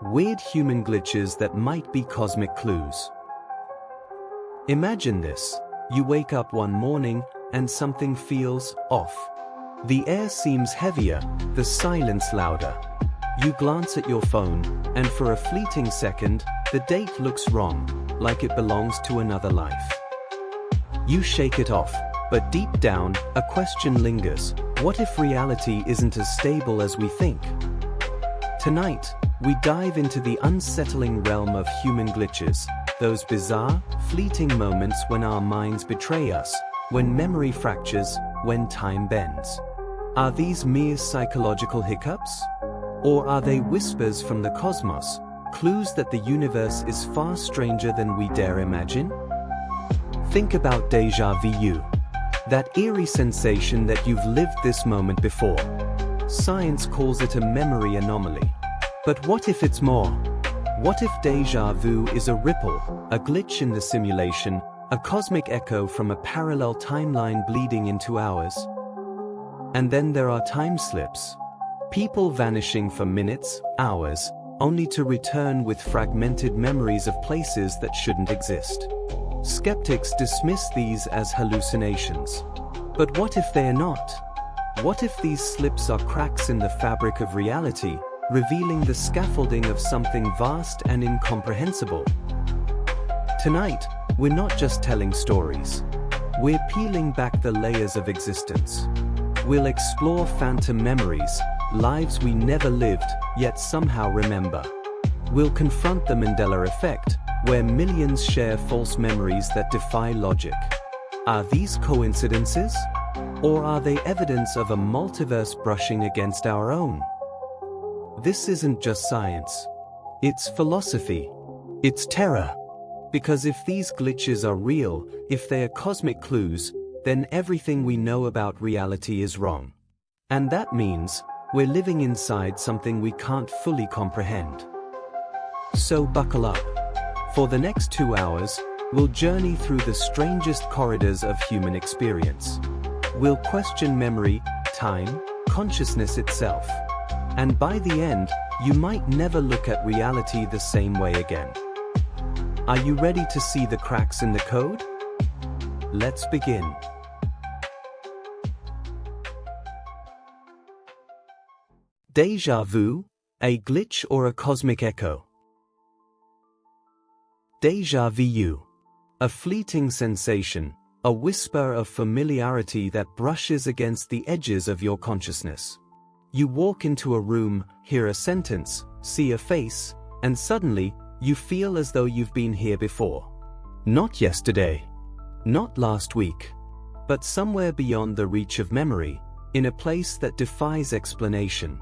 Weird human glitches that might be cosmic clues. Imagine this. You wake up one morning and something feels off. The air seems heavier, the silence louder. You glance at your phone, and for a fleeting second, the date looks wrong, like it belongs to another life. You shake it off, but deep down, a question lingers. What if reality isn't as stable as we think? Tonight, we dive into the unsettling realm of human glitches, those bizarre, fleeting moments when our minds betray us, when memory fractures, when time bends. Are these mere psychological hiccups? Or are they whispers from the cosmos, clues that the universe is far stranger than we dare imagine? Think about déjà vu. That eerie sensation that you've lived this moment before. Science calls it a memory anomaly. But what if it's more? What if déjà vu is a ripple, a glitch in the simulation, a cosmic echo from a parallel timeline bleeding into ours? And then there are time slips. People vanishing for minutes, hours, only to return with fragmented memories of places that shouldn't exist. Skeptics dismiss these as hallucinations. But what if they are not? What if these slips are cracks in the fabric of reality, revealing the scaffolding of something vast and incomprehensible? Tonight, we're not just telling stories. We're peeling back the layers of existence. We'll explore phantom memories, lives we never lived, yet somehow remember. We'll confront the Mandela Effect, where millions share false memories that defy logic. Are these coincidences? Or are they evidence of a multiverse brushing against our own? This isn't just science. It's philosophy. It's terror. Because if these glitches are real, if they are cosmic clues, then everything we know about reality is wrong. And that means we're living inside something we can't fully comprehend. So buckle up. For the next 2 hours, we'll journey through the strangest corridors of human experience. We'll question memory, time, consciousness itself. And by the end, you might never look at reality the same way again. Are you ready to see the cracks in the code? Let's begin. Déjà vu, a glitch or a cosmic echo? Déjà vu. A fleeting sensation, a whisper of familiarity that brushes against the edges of your consciousness. You walk into a room, hear a sentence, see a face, and suddenly, you feel as though you've been here before. Not yesterday. Not last week. But somewhere beyond the reach of memory, in a place that defies explanation.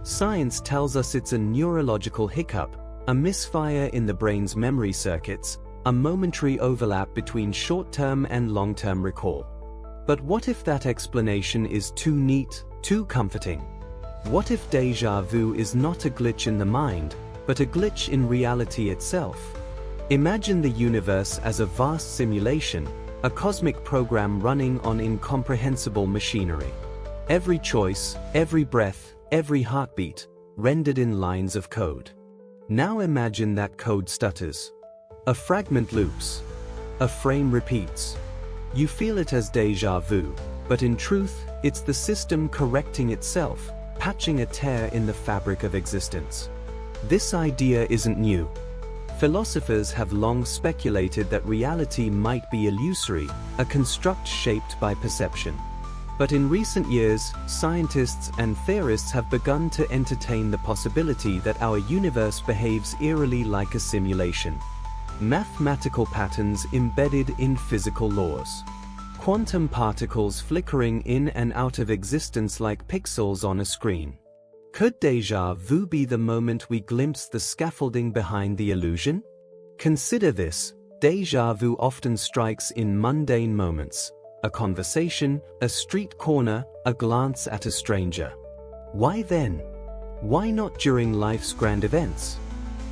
Science tells us it's a neurological hiccup, a misfire in the brain's memory circuits, a momentary overlap between short-term and long-term recall. But what if that explanation is too neat, too comforting? What if déjà vu is not a glitch in the mind, but a glitch in reality itself? Imagine the universe as a vast simulation, a cosmic program running on incomprehensible machinery. Every choice, every breath, every heartbeat, rendered in lines of code. Now imagine that code stutters. A fragment loops. A frame repeats. You feel it as déjà vu, but in truth, it's the system correcting itself, patching a tear in the fabric of existence. This idea isn't new. Philosophers have long speculated that reality might be illusory, a construct shaped by perception. But in recent years, scientists and theorists have begun to entertain the possibility that our universe behaves eerily like a simulation. Mathematical patterns embedded in physical laws. Quantum particles flickering in and out of existence like pixels on a screen. Could déjà vu be the moment we glimpse the scaffolding behind the illusion? Consider this. Déjà vu often strikes in mundane moments. A conversation, a street corner, a glance at a stranger. Why then? Why not during life's grand events?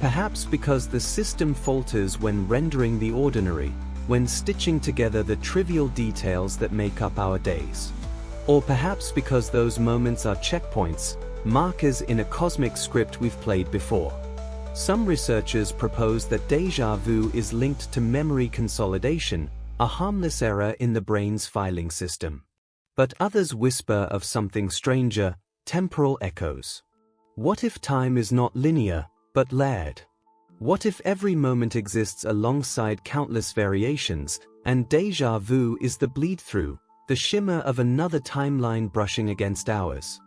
Perhaps because the system falters when rendering the ordinary, when stitching together the trivial details that make up our days. Or perhaps because those moments are checkpoints, markers in a cosmic script we've played before. Some researchers propose that déjà vu is linked to memory consolidation, a harmless error in the brain's filing system. But others whisper of something stranger, temporal echoes. What if time is not linear, but layered? What if every moment exists alongside countless variations, and déjà vu is the bleed-through, the shimmer of another timeline brushing against ours?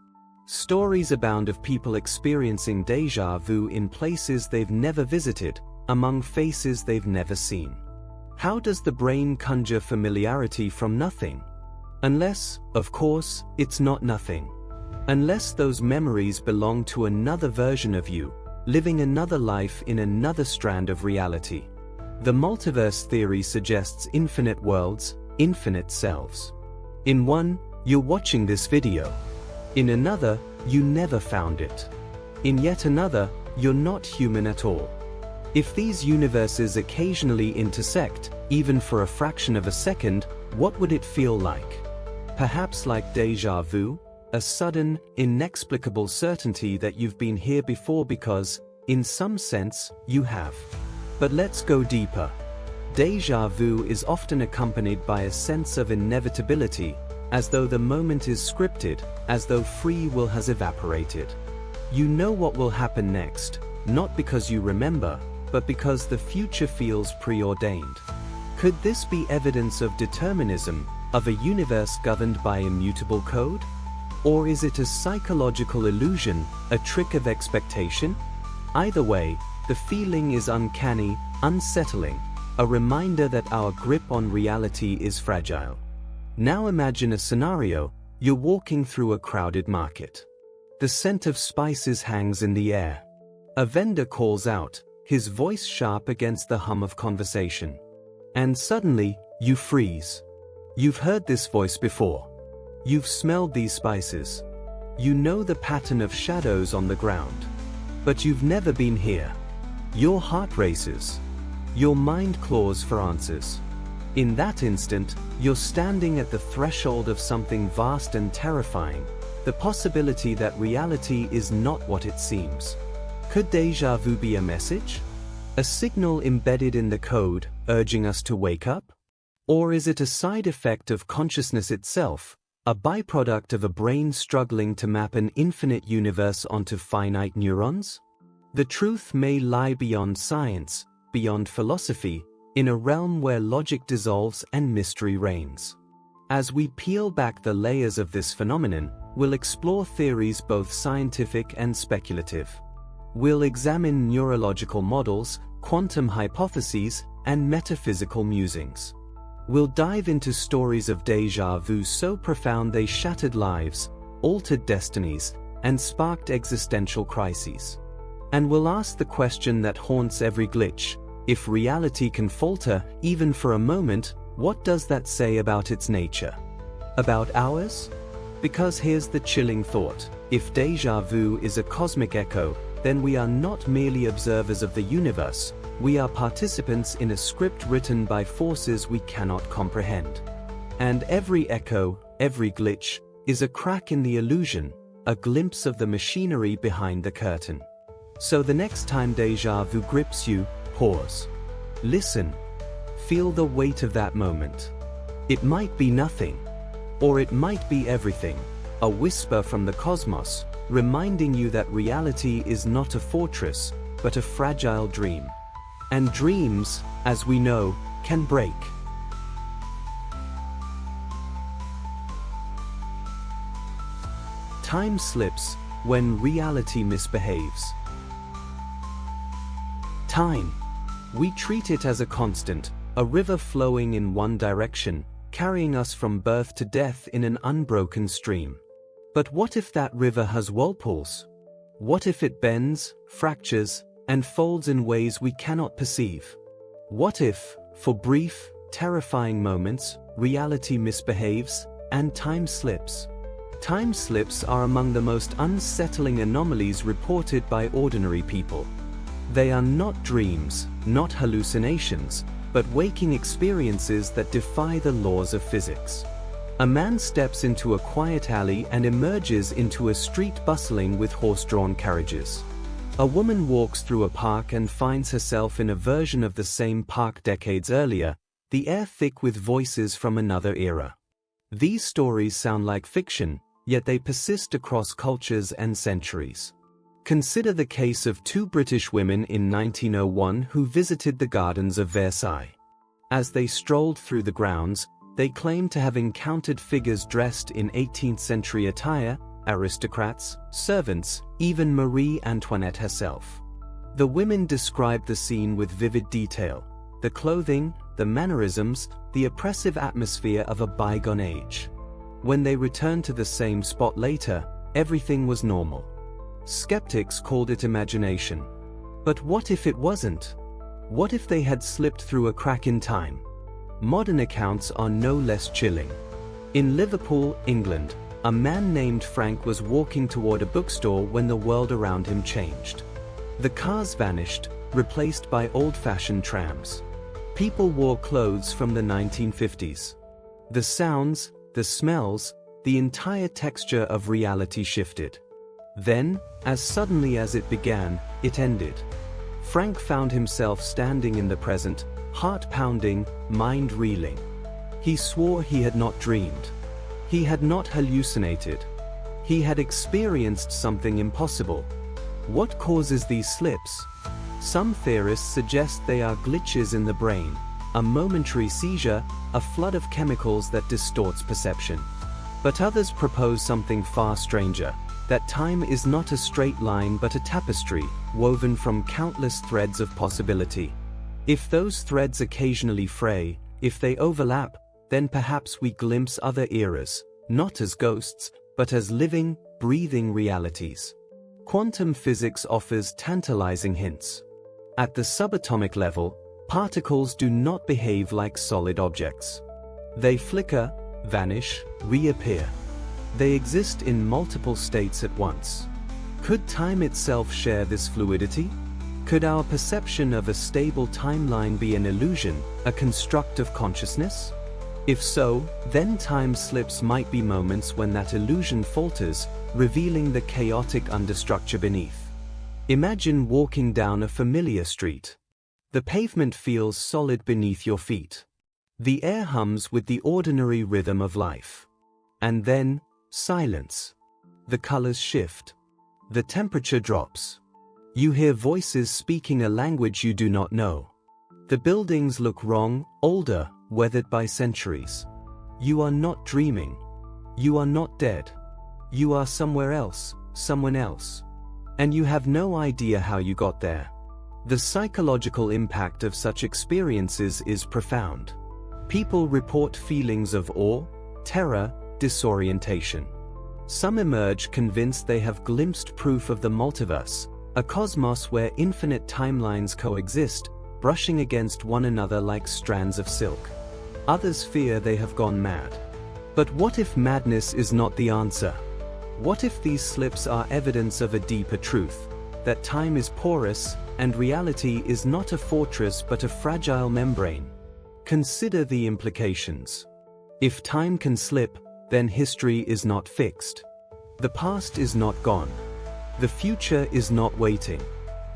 Stories abound of people experiencing déjà vu in places they've never visited, among faces they've never seen. How does the brain conjure familiarity from nothing? Unless, of course, it's not nothing. Unless those memories belong to another version of you, living another life in another strand of reality. The multiverse theory suggests infinite worlds, infinite selves. In one, you're watching this video. In another, you never found it. In yet another, you're not human at all. If these universes occasionally intersect, even for a fraction of a second, what would it feel like? Perhaps like déjà vu, a sudden, inexplicable certainty that you've been here before because, in some sense, you have. But let's go deeper. Déjà vu is often accompanied by a sense of inevitability, as though the moment is scripted, as though free will has evaporated. You know what will happen next, not because you remember, but because the future feels preordained. Could this be evidence of determinism, of a universe governed by immutable code? Or is it a psychological illusion, a trick of expectation? Either way, the feeling is uncanny, unsettling, a reminder that our grip on reality is fragile. Now imagine a scenario: you're walking through a crowded market. The scent of spices hangs in the air. A vendor calls out, his voice sharp against the hum of conversation. And suddenly, you freeze. You've heard this voice before. You've smelled these spices. You know the pattern of shadows on the ground. But you've never been here. Your heart races. Your mind claws for answers. In that instant, you're standing at the threshold of something vast and terrifying, the possibility that reality is not what it seems. Could déjà vu be a message? A signal embedded in the code, urging us to wake up? Or is it a side effect of consciousness itself, a byproduct of a brain struggling to map an infinite universe onto finite neurons? The truth may lie beyond science, beyond philosophy, in a realm where logic dissolves and mystery reigns. As we peel back the layers of this phenomenon, we'll explore theories both scientific and speculative. We'll examine neurological models, quantum hypotheses, and metaphysical musings. We'll dive into stories of déjà vu so profound they shattered lives, altered destinies, and sparked existential crises. And we'll ask the question that haunts every glitch: if reality can falter, even for a moment, what does that say about its nature? About ours? Because here's the chilling thought: if déjà vu is a cosmic echo, then we are not merely observers of the universe, we are participants in a script written by forces we cannot comprehend. And every echo, every glitch, is a crack in the illusion, a glimpse of the machinery behind the curtain. So the next time déjà vu grips you, pause. Listen. Feel the weight of that moment. It might be nothing. Or it might be everything, a whisper from the cosmos, reminding you that reality is not a fortress, but a fragile dream. And dreams, as we know, can break. Time slips when reality misbehaves. Time. We treat it as a constant, a river flowing in one direction, carrying us from birth to death in an unbroken stream. But what if that river has whirlpools? What if it bends, fractures, and folds in ways we cannot perceive? What if, for brief, terrifying moments, reality misbehaves, and time slips? Time slips are among the most unsettling anomalies reported by ordinary people. They are not dreams, not hallucinations, but waking experiences that defy the laws of physics. A man steps into a quiet alley and emerges into a street bustling with horse-drawn carriages. A woman walks through a park and finds herself in a version of the same park decades earlier, the air thick with voices from another era. These stories sound like fiction, yet they persist across cultures and centuries. Consider the case of two British women in 1901 who visited the gardens of Versailles. As they strolled through the grounds, they claimed to have encountered figures dressed in 18th-century attire, aristocrats, servants, even Marie Antoinette herself. The women described the scene with vivid detail: the clothing, the mannerisms, the oppressive atmosphere of a bygone age. When they returned to the same spot later, everything was normal. Skeptics called it imagination. But what if it wasn't? What if they had slipped through a crack in time? Modern accounts are no less chilling. In Liverpool, England, a man named Frank was walking toward a bookstore when the world around him changed. The cars vanished, replaced by old-fashioned trams. People wore clothes from the 1950s. The sounds, the smells, the entire texture of reality shifted. Then, as suddenly as it began, it ended. Frank found himself standing in the present, heart pounding, mind reeling. He swore he had not dreamed. He had not hallucinated. He had experienced something impossible. What causes these slips? Some theorists suggest they are glitches in the brain, a momentary seizure, a flood of chemicals that distorts perception. But others propose something far stranger: that time is not a straight line but a tapestry, woven from countless threads of possibility. If those threads occasionally fray, if they overlap, then perhaps we glimpse other eras, not as ghosts, but as living, breathing realities. Quantum physics offers tantalizing hints. At the subatomic level, particles do not behave like solid objects. They flicker, vanish, reappear. They exist in multiple states at once. Could time itself share this fluidity? Could our perception of a stable timeline be an illusion, a construct of consciousness? If so, then time slips might be moments when that illusion falters, revealing the chaotic understructure beneath. Imagine walking down a familiar street. The pavement feels solid beneath your feet. The air hums with the ordinary rhythm of life. And then, silence. The colors shift. The temperature drops. You hear voices speaking a language you do not know. The buildings look wrong, older, weathered by centuries. You are not dreaming. You are not dead. You are somewhere else, someone else. And you have no idea how you got there. The psychological impact of such experiences is profound. People report feelings of awe, terror, disorientation. Some emerge convinced they have glimpsed proof of the multiverse, a cosmos where infinite timelines coexist, brushing against one another like strands of silk. Others fear they have gone mad. But what if madness is not the answer? What if these slips are evidence of a deeper truth, that time is porous, and reality is not a fortress but a fragile membrane? Consider the implications. If time can slip, then history is not fixed. The past is not gone. The future is not waiting.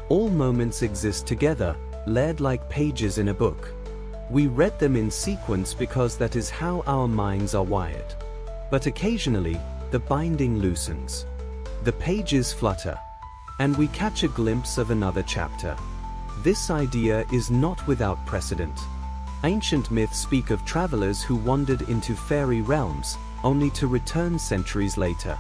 All moments exist together, layered like pages in a book. We read them in sequence because that is how our minds are wired. But occasionally, the binding loosens. The pages flutter. And we catch a glimpse of another chapter. This idea is not without precedent. Ancient myths speak of travelers who wandered into fairy realms, only to return centuries later.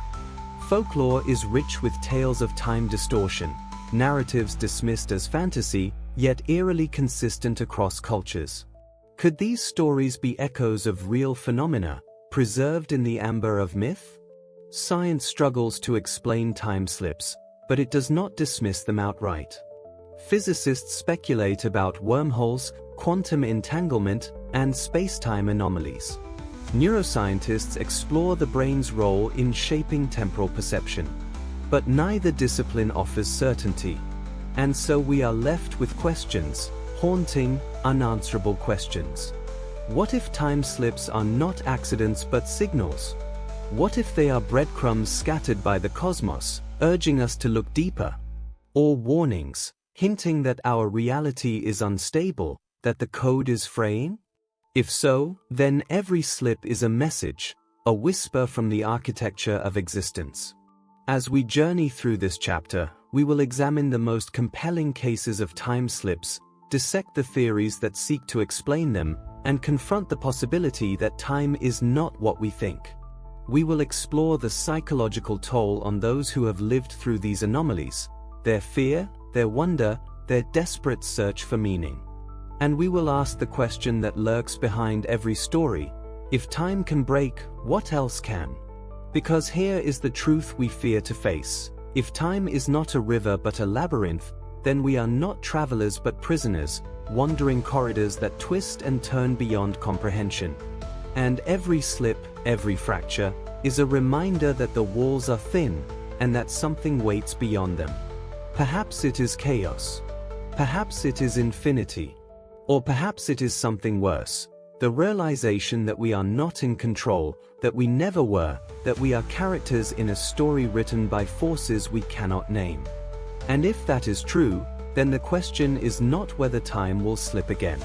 Folklore is rich with tales of time distortion, narratives dismissed as fantasy, yet eerily consistent across cultures. Could these stories be echoes of real phenomena, preserved in the amber of myth? Science struggles to explain time slips, but it does not dismiss them outright. Physicists speculate about wormholes, quantum entanglement, and space-time anomalies. Neuroscientists explore the brain's role in shaping temporal perception. But neither discipline offers certainty. And so we are left with questions, haunting, unanswerable questions. What if time slips are not accidents but signals? What if they are breadcrumbs scattered by the cosmos, urging us to look deeper? or warnings, hinting that our reality is unstable, that the code is fraying? If so, then every slip is a message, a whisper from the architecture of existence. As we journey through this chapter, we will examine the most compelling cases of time slips, dissect the theories that seek to explain them, and confront the possibility that time is not what we think. We will explore the psychological toll on those who have lived through these anomalies, their fear, their wonder, their desperate search for meaning. And we will ask the question that lurks behind every story: if time can break, what else can? Because here is the truth we fear to face: if time is not a river but a labyrinth, then we are not travelers but prisoners, wandering corridors that twist and turn beyond comprehension. And every slip, every fracture, is a reminder that the walls are thin, and that something waits beyond them. Perhaps it is chaos. Perhaps it is infinity. Or perhaps it is something worse: the realization that we are not in control, that we never were, that we are characters in a story written by forces we cannot name. And if that is true, then the question is not whether time will slip again.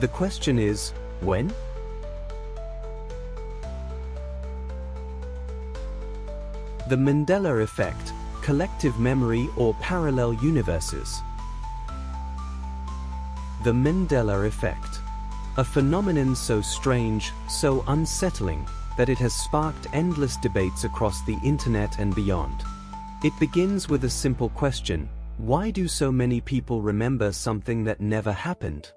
The question is, when? The Mandela Effect, collective memory or parallel universes. The Mandela Effect. A phenomenon so strange, so unsettling, that it has sparked endless debates across the internet and beyond. It begins with a simple question: why do so many people remember something that never happened?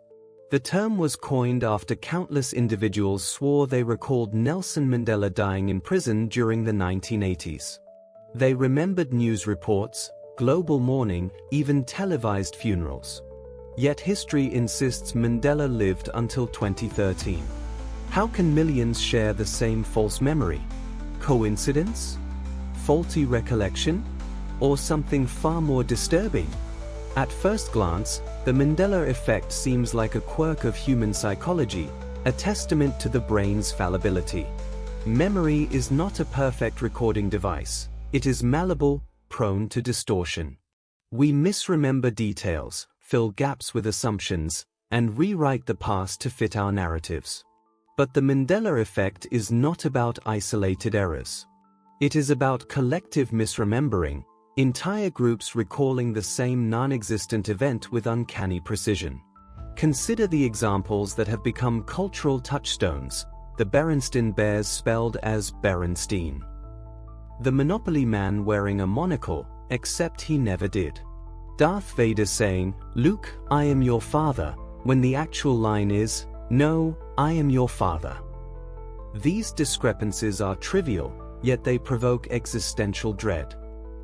The term was coined after countless individuals swore they recalled Nelson Mandela dying in prison during the 1980s. They remembered news reports, global mourning, even televised funerals. Yet history insists Mandela lived until 2013. How can millions share the same false memory? Coincidence? Faulty recollection? Or something far more disturbing? At first glance, the Mandela effect seems like a quirk of human psychology, a testament to the brain's fallibility. Memory is not a perfect recording device. It is malleable, prone to distortion. We misremember details, fill gaps with assumptions, and rewrite the past to fit our narratives. But the Mandela effect is not about isolated errors. It is about collective misremembering, entire groups recalling the same non-existent event with uncanny precision. Consider the examples that have become cultural touchstones: the Berenstain Bears spelled as Berenstein, the Monopoly Man wearing a monocle, except he never did, Darth Vader saying, "Luke, I am your father," when the actual line is, "No, I am your father." These discrepancies are trivial, yet they provoke existential dread.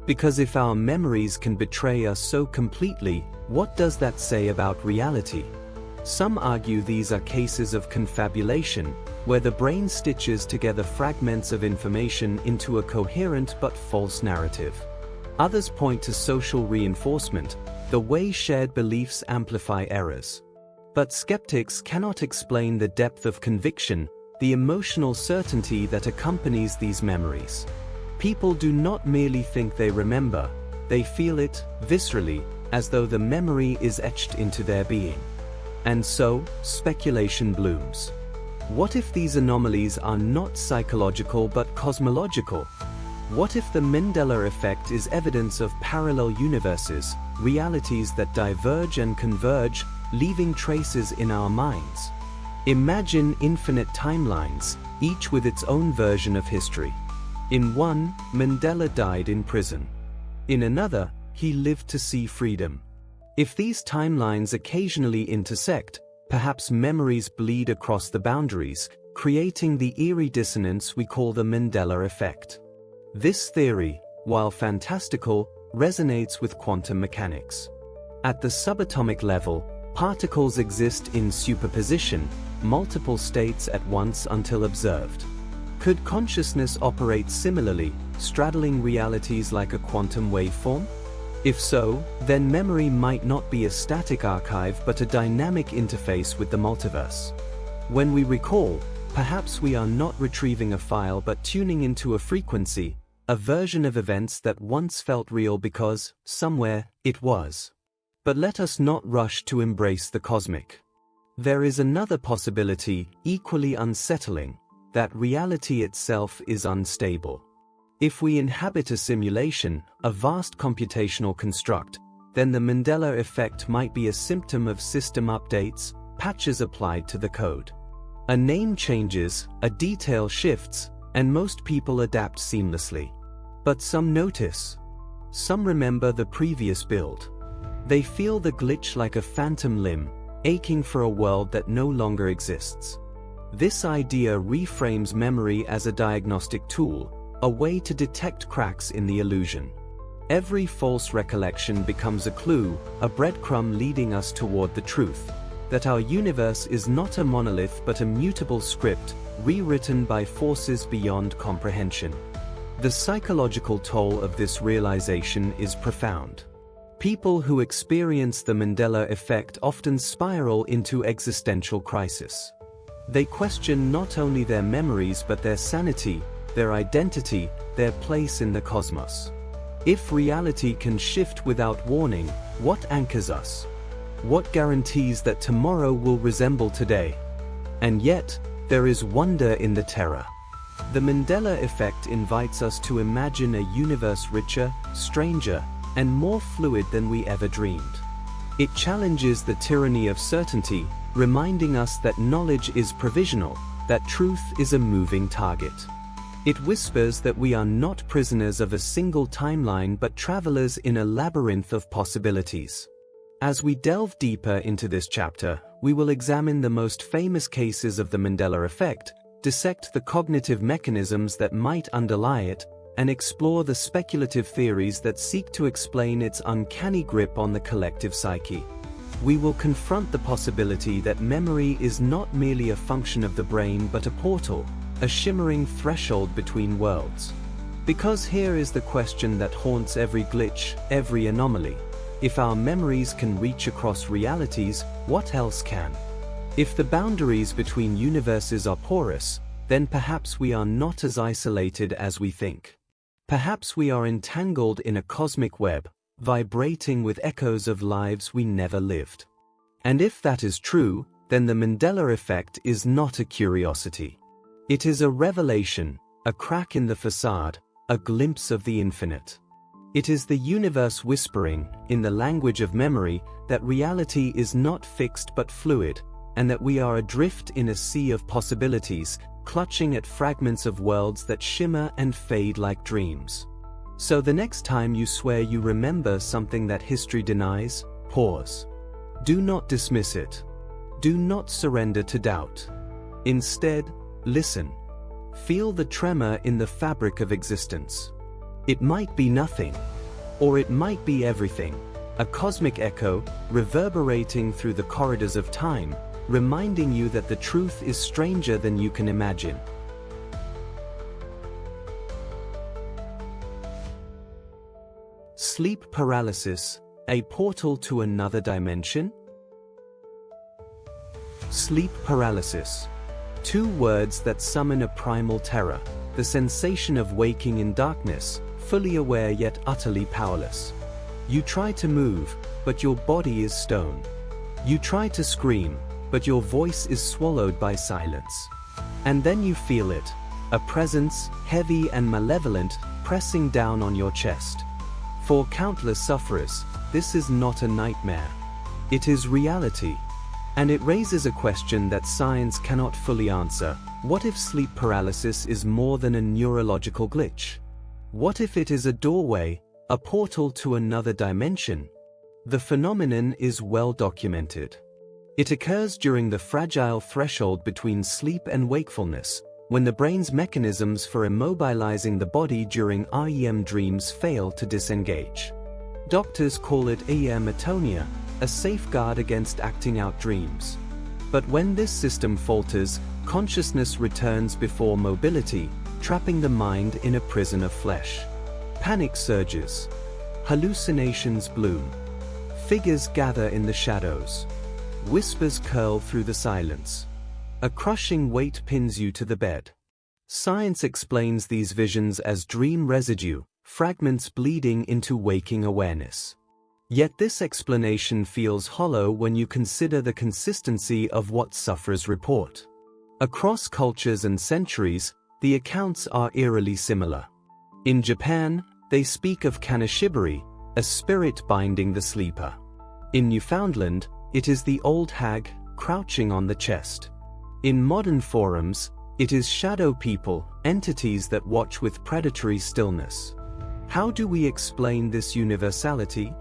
Because if our memories can betray us so completely, what does that say about reality? Some argue these are cases of confabulation, where the brain stitches together fragments of information into a coherent but false narrative. Others point to social reinforcement, the way shared beliefs amplify errors. But skeptics cannot explain the depth of conviction, the emotional certainty that accompanies these memories. People do not merely think they remember, they feel it, viscerally, as though the memory is etched into their being. And so, speculation blooms. What if these anomalies are not psychological but cosmological? What if the Mandela effect is evidence of parallel universes, realities that diverge and converge, leaving traces in our minds? Imagine infinite timelines, each with its own version of history. In one, Mandela died in prison. In another, he lived to see freedom. If these timelines occasionally intersect, perhaps memories bleed across the boundaries, creating the eerie dissonance we call the Mandela effect. This theory, while fantastical, resonates with quantum mechanics. At the subatomic level, particles exist in superposition, multiple states at once until observed. Could consciousness operate similarly, straddling realities like a quantum waveform? If so, then memory might not be a static archive but a dynamic interface with the multiverse. When we recall, perhaps we are not retrieving a file but tuning into a frequency, a version of events that once felt real because, somewhere, it was. But let us not rush to embrace the cosmic. There is another possibility, equally unsettling, that reality itself is unstable. If we inhabit a simulation, a vast computational construct, then the Mandela effect might be a symptom of system updates, patches applied to the code. A name changes, a detail shifts, and most people adapt seamlessly. But some notice. Some remember the previous build. They feel the glitch like a phantom limb, aching for a world that no longer exists. This idea reframes memory as a diagnostic tool, a way to detect cracks in the illusion. Every false recollection becomes a clue, a breadcrumb leading us toward the truth, that our universe is not a monolith but a mutable script, rewritten by forces beyond comprehension. The psychological toll of this realization is profound. People who experience the Mandela effect often spiral into existential crisis. They question not only their memories but their sanity, their identity, their place in the cosmos. If reality can shift without warning, what anchors us? What guarantees that tomorrow will resemble today? And yet, there is wonder in the terror. The Mandela effect invites us to imagine a universe richer, stranger, and more fluid than we ever dreamed. It challenges the tyranny of certainty, reminding us that knowledge is provisional, that truth is a moving target. It whispers that we are not prisoners of a single timeline but travelers in a labyrinth of possibilities. As we delve deeper into this chapter, we will examine the most famous cases of the Mandela effect, dissect the cognitive mechanisms that might underlie it, and explore the speculative theories that seek to explain its uncanny grip on the collective psyche. We will confront the possibility that memory is not merely a function of the brain but a portal, a shimmering threshold between worlds. Because here is the question that haunts every glitch, every anomaly. If our memories can reach across realities, what else can? If the boundaries between universes are porous, then perhaps we are not as isolated as we think. Perhaps we are entangled in a cosmic web, vibrating with echoes of lives we never lived. And if that is true, then the Mandela effect is not a curiosity. It is a revelation, a crack in the facade, a glimpse of the infinite. It is the universe whispering, in the language of memory, that reality is not fixed but fluid, and that we are adrift in a sea of possibilities, clutching at fragments of worlds that shimmer and fade like dreams. So the next time you swear you remember something that history denies, pause. Do not dismiss it. Do not surrender to doubt. Instead, listen. Feel the tremor in the fabric of existence. It might be nothing, or it might be everything, a cosmic echo, reverberating through the corridors of time, reminding you that the truth is stranger than you can imagine. Sleep paralysis, a portal to another dimension? Sleep paralysis. Two words that summon a primal terror, the sensation of waking in darkness, fully aware yet utterly powerless. You try to move, but your body is stone. You try to scream, but your voice is swallowed by silence. And then you feel it, a presence, heavy and malevolent, pressing down on your chest. For countless sufferers, this is not a nightmare. It is reality. And it raises a question that science cannot fully answer. What if sleep paralysis is more than a neurological glitch? What if it is a doorway, a portal to another dimension? The phenomenon is well documented. It occurs during the fragile threshold between sleep and wakefulness, when the brain's mechanisms for immobilizing the body during REM dreams fail to disengage. Doctors call it atonia, a safeguard against acting out dreams. But when this system falters, consciousness returns before mobility, trapping the mind in a prison of flesh. Panic surges. Hallucinations bloom. Figures gather in the shadows. Whispers curl through the silence. A crushing weight pins you to the bed. Science explains these visions as dream residue, fragments bleeding into waking awareness. Yet this explanation feels hollow when you consider the consistency of what sufferers report. Across cultures and centuries, the accounts are eerily similar. In Japan, they speak of kanashibari, a spirit binding the sleeper. In Newfoundland, it is the old hag, crouching on the chest. In modern forums, it is shadow people, entities that watch with predatory stillness. How do we explain this universality?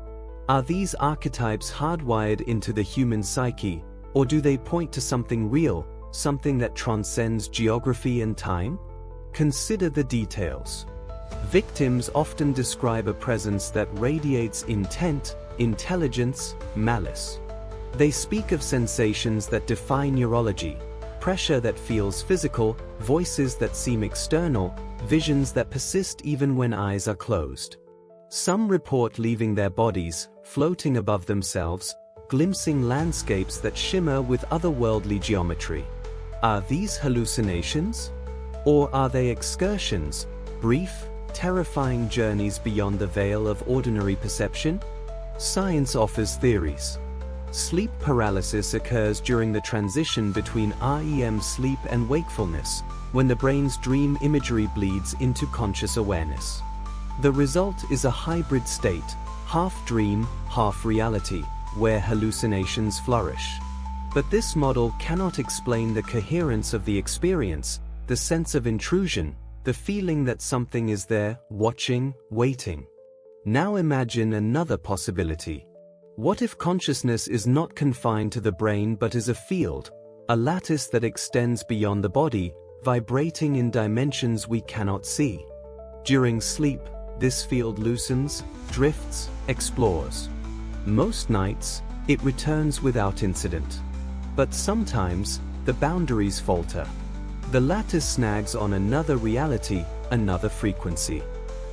Are these archetypes hardwired into the human psyche, or do they point to something real, something that transcends geography and time? Consider the details. Victims often describe a presence that radiates intent, intelligence, malice. They speak of sensations that defy neurology, pressure that feels physical, voices that seem external, visions that persist even when eyes are closed. Some report leaving their bodies, floating above themselves, glimpsing landscapes that shimmer with otherworldly geometry. Are these hallucinations? Or are they excursions, brief, terrifying journeys beyond the veil of ordinary perception? Science offers theories. Sleep paralysis occurs during the transition between REM sleep and wakefulness, when the brain's dream imagery bleeds into conscious awareness. The result is a hybrid state, half dream, half reality, where hallucinations flourish. But this model cannot explain the coherence of the experience, the sense of intrusion, the feeling that something is there, watching, waiting. Now imagine another possibility. What if consciousness is not confined to the brain but is a field, a lattice that extends beyond the body, vibrating in dimensions we cannot see? During sleep, this field loosens, drifts, explores. Most nights, it returns without incident. But sometimes, the boundaries falter. The lattice snags on another reality, another frequency.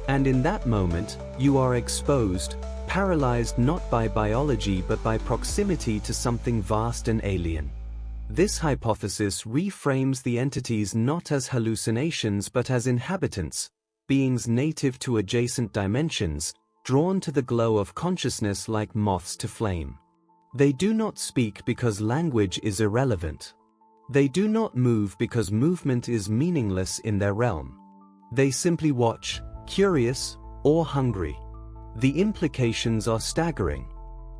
And in that moment, you are exposed, paralyzed not by biology but by proximity to something vast and alien. This hypothesis reframes the entities not as hallucinations but as inhabitants, beings native to adjacent dimensions, drawn to the glow of consciousness like moths to flame. They do not speak because language is irrelevant. They do not move because movement is meaningless in their realm. They simply watch, curious or hungry. The implications are staggering.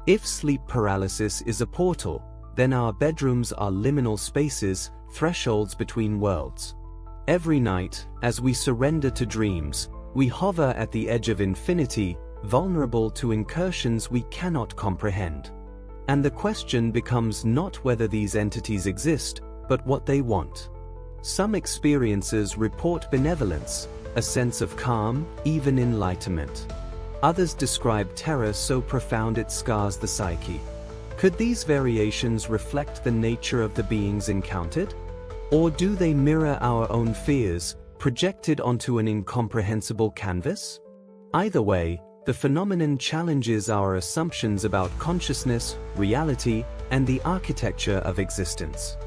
If sleep paralysis is a portal, then our bedrooms are liminal spaces, thresholds between worlds. Every night, as we surrender to dreams, we hover at the edge of infinity, vulnerable to incursions we cannot comprehend. And the question becomes not whether these entities exist, but what they want. Some experiences report benevolence, a sense of calm, even enlightenment. Others describe terror so profound it scars the psyche. Could these variations reflect the nature of the beings encountered? Or do they mirror our own fears, projected onto an incomprehensible canvas? Either way, the phenomenon challenges our assumptions about consciousness, reality, and the architecture of existence.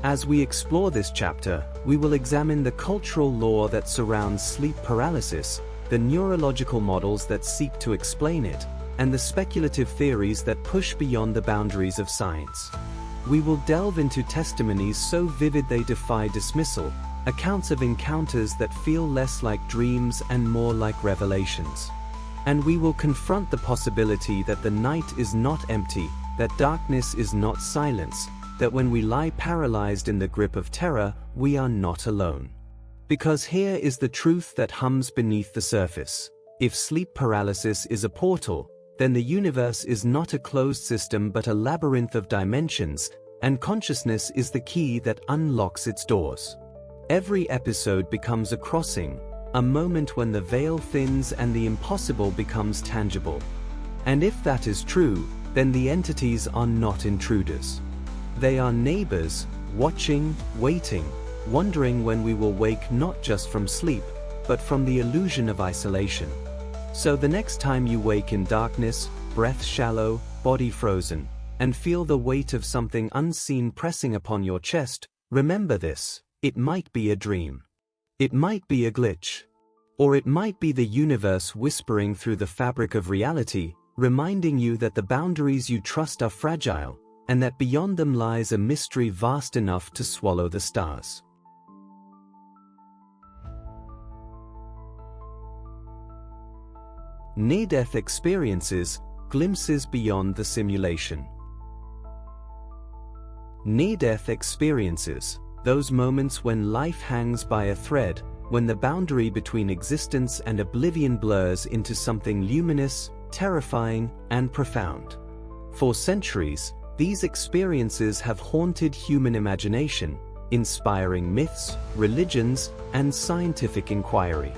As we explore this chapter, we will examine the cultural lore that surrounds sleep paralysis, the neurological models that seek to explain it, and the speculative theories that push beyond the boundaries of science. We will delve into testimonies so vivid they defy dismissal, accounts of encounters that feel less like dreams and more like revelations. And we will confront the possibility that the night is not empty, that darkness is not silence, that when we lie paralyzed in the grip of terror, we are not alone. Because here is the truth that hums beneath the surface. If sleep paralysis is a portal, then the universe is not a closed system but a labyrinth of dimensions, and consciousness is the key that unlocks its doors. Every episode becomes a crossing, a moment when the veil thins and the impossible becomes tangible. And if that is true, then the entities are not intruders. They are neighbors, watching, waiting, wondering when we will wake not just from sleep, but from the illusion of isolation. So the next time you wake in darkness, breath shallow, body frozen, and feel the weight of something unseen pressing upon your chest, remember this: it might be a dream. It might be a glitch. Or it might be the universe whispering through the fabric of reality, reminding you that the boundaries you trust are fragile, and that beyond them lies a mystery vast enough to swallow the stars. Near-death experiences, glimpses beyond the simulation. Near-death experiences, those moments when life hangs by a thread, when the boundary between existence and oblivion blurs into something luminous, terrifying, and profound. For centuries, these experiences have haunted human imagination, inspiring myths, religions, and scientific inquiry.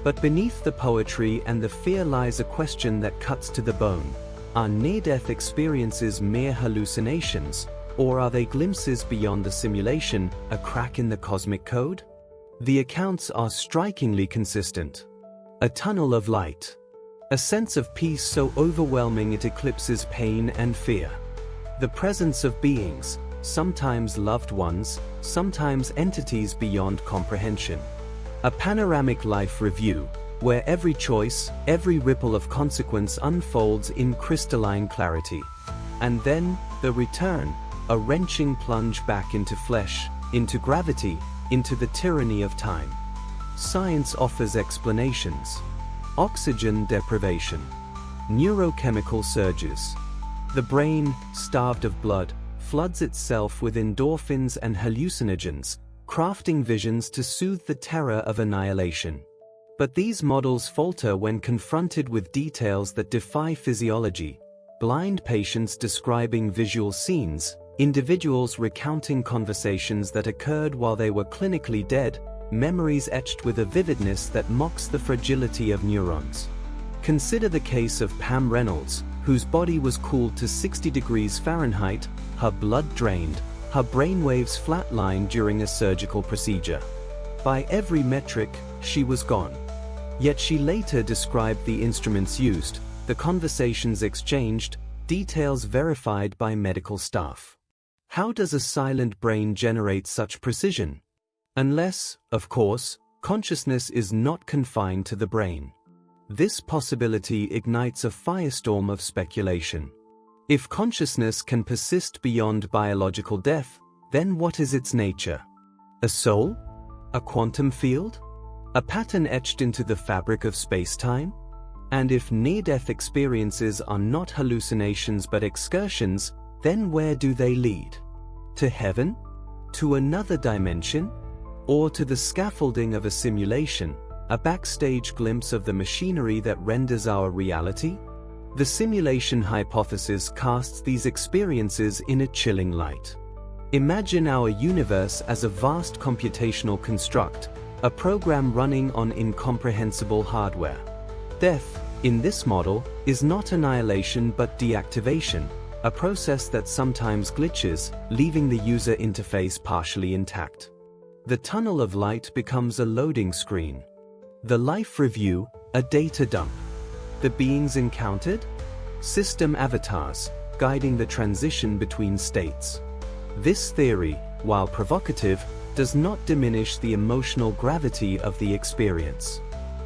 But beneath the poetry and the fear lies a question that cuts to the bone. Are near-death experiences mere hallucinations, or are they glimpses beyond the simulation, a crack in the cosmic code? The accounts are strikingly consistent. A tunnel of light. A sense of peace so overwhelming it eclipses pain and fear. The presence of beings, sometimes loved ones, sometimes entities beyond comprehension. A panoramic life review, where every choice, every ripple of consequence unfolds in crystalline clarity. And then, the return, a wrenching plunge back into flesh, into gravity, into the tyranny of time. Science offers explanations. Oxygen deprivation. Neurochemical surges. The brain, starved of blood, floods itself with endorphins and hallucinogens, crafting visions to soothe the terror of annihilation. But these models falter when confronted with details that defy physiology. Blind patients describing visual scenes, individuals recounting conversations that occurred while they were clinically dead, memories etched with a vividness that mocks the fragility of neurons. Consider the case of Pam Reynolds, whose body was cooled to 60 degrees Fahrenheit, her blood drained, her brainwaves flatlined during a surgical procedure. By every metric, she was gone. Yet she later described the instruments used, the conversations exchanged, details verified by medical staff. How does a silent brain generate such precision? Unless, of course, consciousness is not confined to the brain. This possibility ignites a firestorm of speculation. If consciousness can persist beyond biological death, then what is its nature? A soul? A quantum field? A pattern etched into the fabric of space-time? And if near-death experiences are not hallucinations but excursions, then where do they lead? To heaven? To another dimension? Or to the scaffolding of a simulation, a backstage glimpse of the machinery that renders our reality? The simulation hypothesis casts these experiences in a chilling light. Imagine our universe as a vast computational construct, a program running on incomprehensible hardware. Death, in this model, is not annihilation but deactivation, a process that sometimes glitches, leaving the user interface partially intact. The tunnel of light becomes a loading screen. The life review, a data dump. The beings encountered? System avatars, guiding the transition between states. This theory, while provocative, does not diminish the emotional gravity of the experience.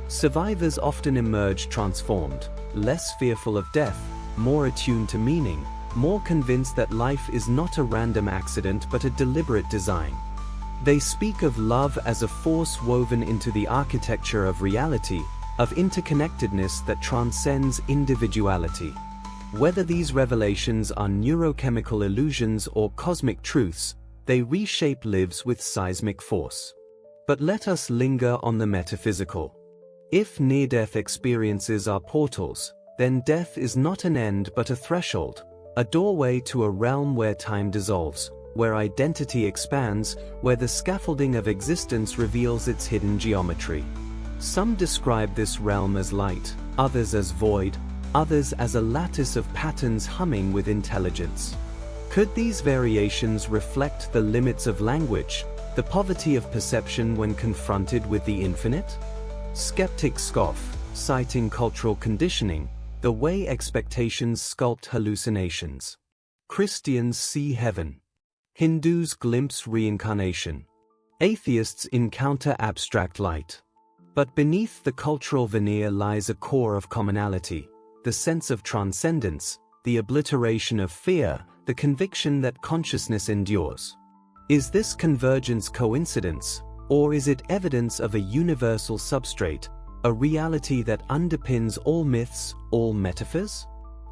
Survivors often emerge transformed, less fearful of death, more attuned to meaning, more convinced that life is not a random accident but a deliberate design. They speak of love as a force woven into the architecture of reality, of interconnectedness that transcends individuality. Whether these revelations are neurochemical illusions or cosmic truths, they reshape lives with seismic force. But let us linger on the metaphysical. If near-death experiences are portals, then death is not an end but a threshold, a doorway to a realm where time dissolves, where identity expands, where the scaffolding of existence reveals its hidden geometry. Some describe this realm as light, others as void, others as a lattice of patterns humming with intelligence. Could these variations reflect the limits of language, the poverty of perception when confronted with the infinite? Skeptics scoff, citing cultural conditioning, the way expectations sculpt hallucinations. Christians see heaven. Hindus glimpse reincarnation. Atheists encounter abstract light. But beneath the cultural veneer lies a core of commonality, the sense of transcendence, the obliteration of fear, the conviction that consciousness endures. Is this convergence coincidence, or is it evidence of a universal substrate, a reality that underpins all myths, all metaphors?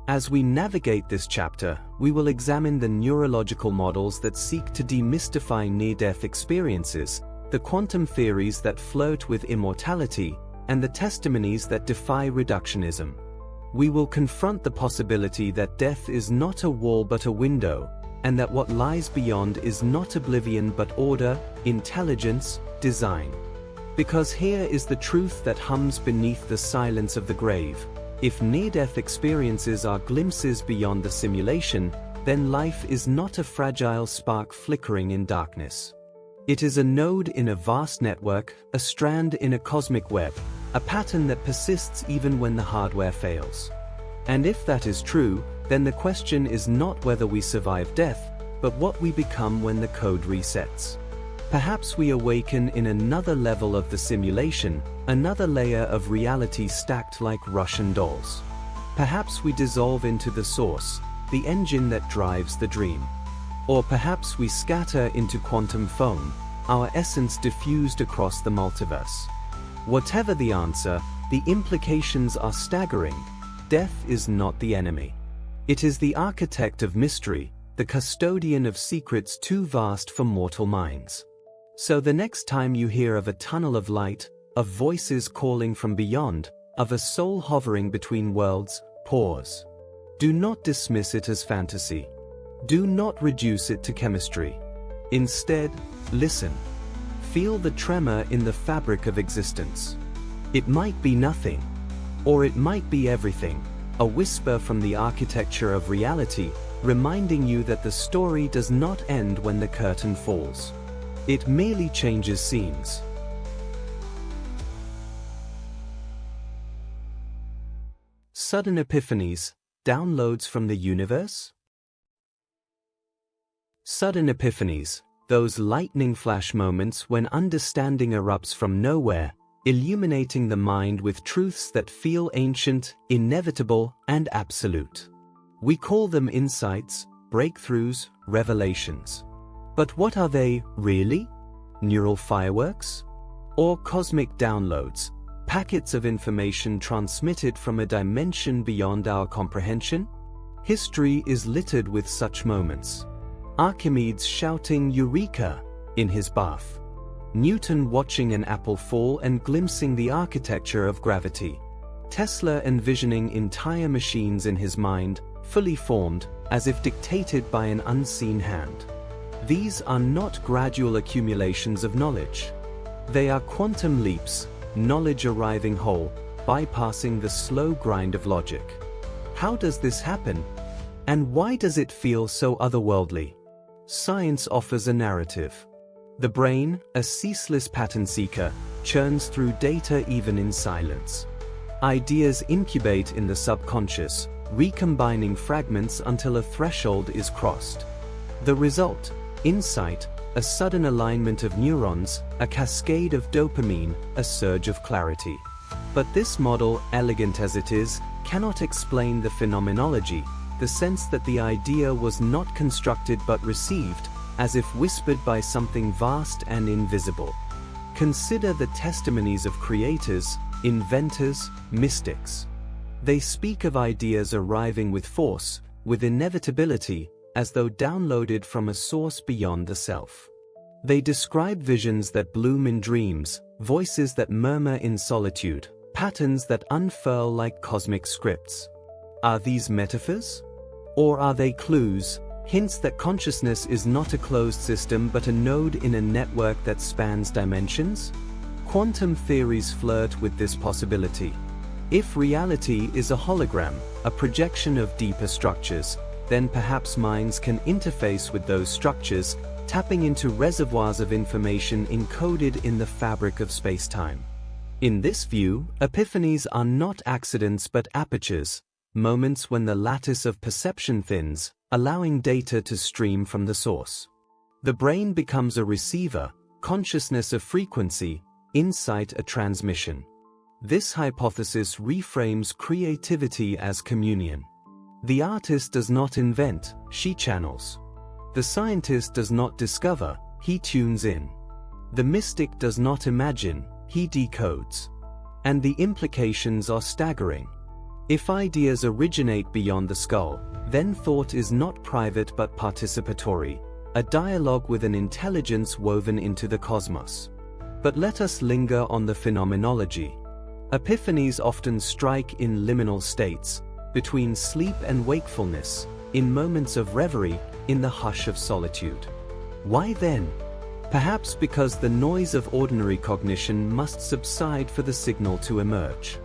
As we navigate this chapter, we will examine the neurological models that seek to demystify near-death experiences, the quantum theories that flirt with immortality, and the testimonies that defy reductionism. We will confront the possibility that death is not a wall but a window, and that what lies beyond is not oblivion but order, intelligence, design. Because here is the truth that hums beneath the silence of the grave. If near-death experiences are glimpses beyond the simulation, then life is not a fragile spark flickering in darkness. It is a node in a vast network, a strand in a cosmic web, a pattern that persists even when the hardware fails. And if that is true, then the question is not whether we survive death, but what we become when the code resets. Perhaps we awaken in another level of the simulation, another layer of reality stacked like Russian dolls. Perhaps we dissolve into the source, the engine that drives the dream. Or perhaps we scatter into quantum foam, our essence diffused across the multiverse. Whatever the answer, the implications are staggering. Death is not the enemy. It is the architect of mystery, the custodian of secrets too vast for mortal minds. So the next time you hear of a tunnel of light, of voices calling from beyond, of a soul hovering between worlds, pause. Do not dismiss it as fantasy. Do not reduce it to chemistry. Instead, listen. Feel the tremor in the fabric of existence. It might be nothing, or it might be everything, a whisper from the architecture of reality, reminding you that the story does not end when the curtain falls. It merely changes scenes. Sudden epiphanies, downloads from the universe? Sudden epiphanies, those lightning flash moments when understanding erupts from nowhere, illuminating the mind with truths that feel ancient, inevitable, and absolute. We call them insights, breakthroughs, revelations. But what are they, really? Neural fireworks? Or cosmic downloads, packets of information transmitted from a dimension beyond our comprehension? History is littered with such moments. Archimedes shouting "Eureka!" in his bath. Newton watching an apple fall and glimpsing the architecture of gravity. Tesla envisioning entire machines in his mind, fully formed, as if dictated by an unseen hand. These are not gradual accumulations of knowledge. They are quantum leaps, knowledge arriving whole, bypassing the slow grind of logic. How does this happen? And why does it feel so otherworldly? Science offers a narrative. The brain, a ceaseless pattern seeker, churns through data even in silence. Ideas incubate in the subconscious, recombining fragments until a threshold is crossed. The result, insight, a sudden alignment of neurons, a cascade of dopamine, a surge of clarity. But this model, elegant as it is, cannot explain the phenomenology, the sense that the idea was not constructed but received, as if whispered by something vast and invisible. Consider the testimonies of creators, inventors, mystics. They speak of ideas arriving with force, with inevitability, as though downloaded from a source beyond the self. They describe visions that bloom in dreams, voices that murmur in solitude, patterns that unfurl like cosmic scripts. Are these metaphors? Or are they clues, hints that consciousness is not a closed system but a node in a network that spans dimensions? Quantum theories flirt with this possibility. If reality is a hologram, a projection of deeper structures, then perhaps minds can interface with those structures, tapping into reservoirs of information encoded in the fabric of space-time. In this view, epiphanies are not accidents but apertures, moments when the lattice of perception thins, allowing data to stream from the source. The brain becomes a receiver, consciousness a frequency, insight a transmission. This hypothesis reframes creativity as communion. The artist does not invent, she channels. The scientist does not discover, he tunes in. The mystic does not imagine, he decodes. And the implications are staggering. If ideas originate beyond the skull, then thought is not private but participatory, a dialogue with an intelligence woven into the cosmos. But let us linger on the phenomenology. Epiphanies often strike in liminal states, between sleep and wakefulness, in moments of reverie, in the hush of solitude. Why then? Perhaps because the noise of ordinary cognition must subside for the signal to emerge.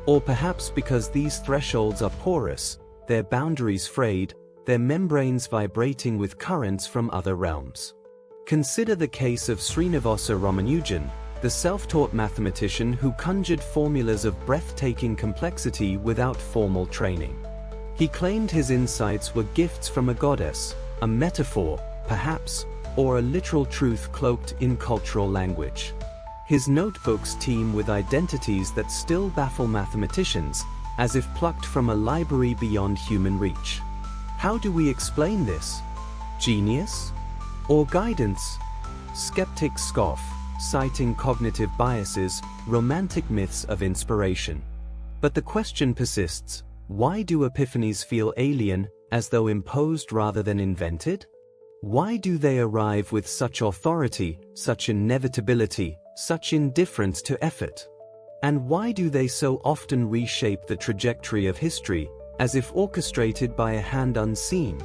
Or perhaps because these thresholds are porous, their boundaries frayed, their membranes vibrating with currents from other realms. Consider the case of Srinivasa Ramanujan, the self-taught mathematician who conjured formulas of breathtaking complexity without formal training. He claimed his insights were gifts from a goddess, a metaphor, perhaps, or a literal truth cloaked in cultural language. His notebooks teem with identities that still baffle mathematicians, as if plucked from a library beyond human reach. How do we explain this? Genius? Or guidance? Skeptics scoff, citing cognitive biases, romantic myths of inspiration. But the question persists, why do epiphanies feel alien, as though imposed rather than invented? Why do they arrive with such authority, such inevitability, such indifference to effort? And why do they so often reshape the trajectory of history, as if orchestrated by a hand unseen?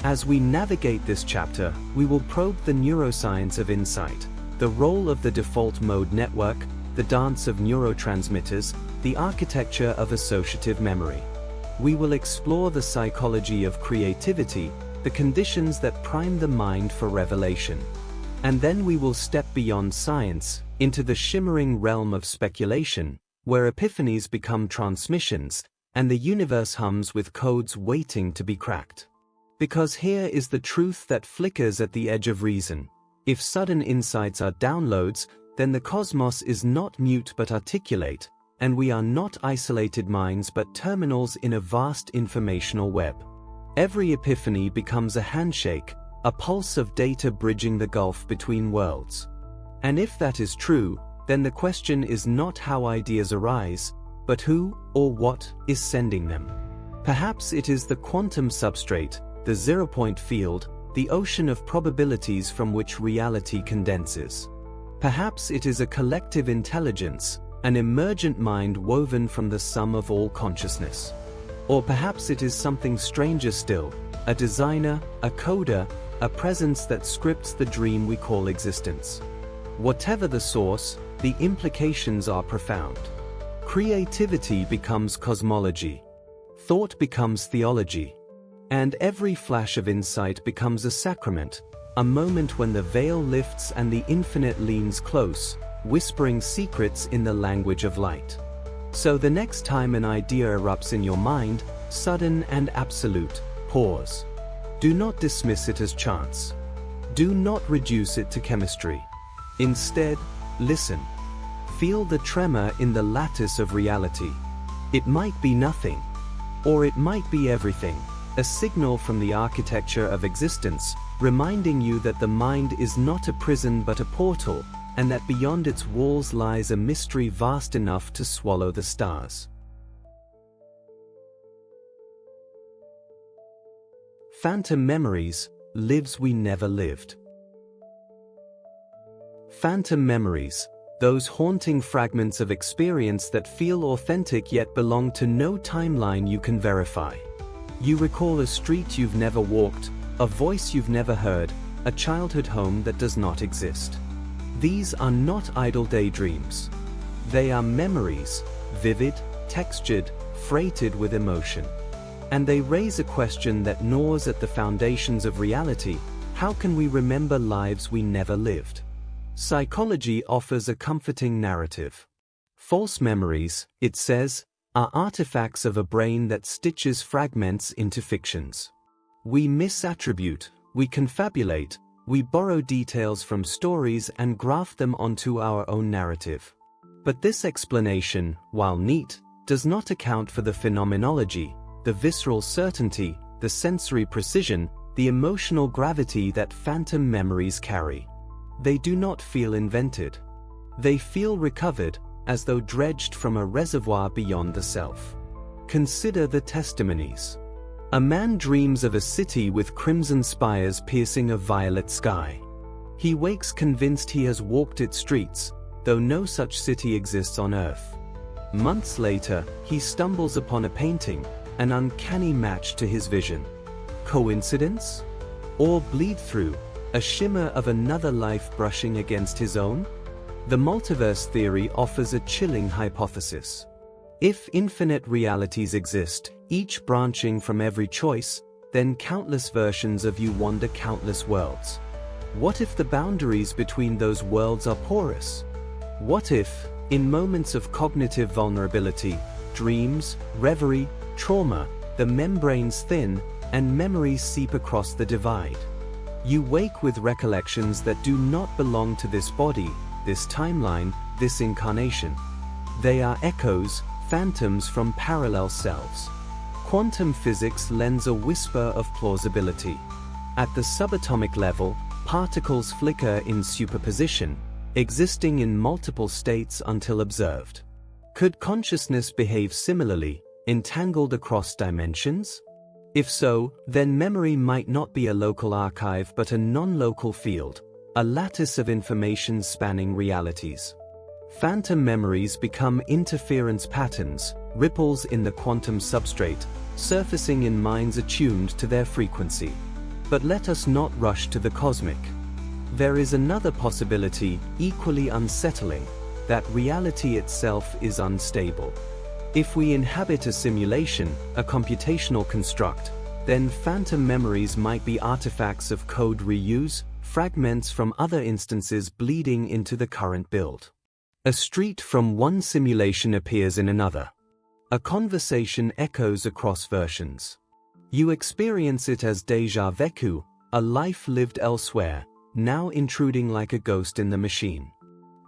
As we navigate this chapter, we will probe the neuroscience of insight, the role of the default mode network, the dance of neurotransmitters, the architecture of associative memory. We will explore the psychology of creativity, the conditions that prime the mind for revelation. And then we will step beyond science, into the shimmering realm of speculation, where epiphanies become transmissions, and the universe hums with codes waiting to be cracked. Because here is the truth that flickers at the edge of reason. If sudden insights are downloads, then the cosmos is not mute but articulate, and we are not isolated minds but terminals in a vast informational web. Every epiphany becomes a handshake, a pulse of data bridging the gulf between worlds. And if that is true, then the question is not how ideas arise, but who, or what, is sending them. Perhaps it is the quantum substrate, the zero-point field, the ocean of probabilities from which reality condenses. Perhaps it is a collective intelligence, an emergent mind woven from the sum of all consciousness. Or perhaps it is something stranger still, a designer, a coder, a presence that scripts the dream we call existence. Whatever the source, the implications are profound. Creativity becomes cosmology. Thought becomes theology. And every flash of insight becomes a sacrament, a moment when the veil lifts and the infinite leans close, whispering secrets in the language of light. So the next time an idea erupts in your mind, sudden and absolute, pause. Do not dismiss it as chance. Do not reduce it to chemistry. Instead, listen. Feel the tremor in the lattice of reality. It might be nothing. Or it might be everything, a signal from the architecture of existence, reminding you that the mind is not a prison but a portal, and that beyond its walls lies a mystery vast enough to swallow the stars. Phantom memories, lives we never lived. Phantom memories, those haunting fragments of experience that feel authentic yet belong to no timeline you can verify. You recall a street you've never walked, a voice you've never heard, a childhood home that does not exist. These are not idle daydreams. They are memories, vivid, textured, freighted with emotion. And they raise a question that gnaws at the foundations of reality: how can we remember lives we never lived? Psychology offers a comforting narrative. False memories, it says, are artifacts of a brain that stitches fragments into fictions. We misattribute, we confabulate, We borrow details from stories and graft them onto our own narrative. But this explanation, while neat, does not account for the phenomenology, the visceral certainty, the sensory precision, the emotional gravity that phantom memories carry. They do not feel invented. They feel recovered, as though dredged from a reservoir beyond the self. Consider the testimonies. A man dreams of a city with crimson spires piercing a violet sky. He wakes convinced he has walked its streets, though no such city exists on earth. Months later, he stumbles upon a painting, an uncanny match to his vision. Coincidence? Or bleed through, a shimmer of another life brushing against his own? The multiverse theory offers a chilling hypothesis. If infinite realities exist, each branching from every choice, then countless versions of you wander countless worlds. What if the boundaries between those worlds are porous? What if, in moments of cognitive vulnerability, dreams, reverie, trauma, the membranes thin, and memories seep across the divide? You wake with recollections that do not belong to this body, this timeline, this incarnation. They are echoes, phantoms from parallel selves. Quantum physics lends a whisper of plausibility. At the subatomic level, particles flicker in superposition, existing in multiple states until observed. Could consciousness behave similarly, entangled across dimensions? If so, then memory might not be a local archive but a non-local field, a lattice of information spanning realities. Phantom memories become interference patterns, ripples in the quantum substrate, surfacing in minds attuned to their frequency. But let us not rush to the cosmic. There is another possibility, equally unsettling, that reality itself is unstable. If we inhabit a simulation, a computational construct, then phantom memories might be artifacts of code reuse, fragments from other instances bleeding into the current build. A street from one simulation appears in another. A conversation echoes across versions. You experience it as déjà vu, a life lived elsewhere, now intruding like a ghost in the machine.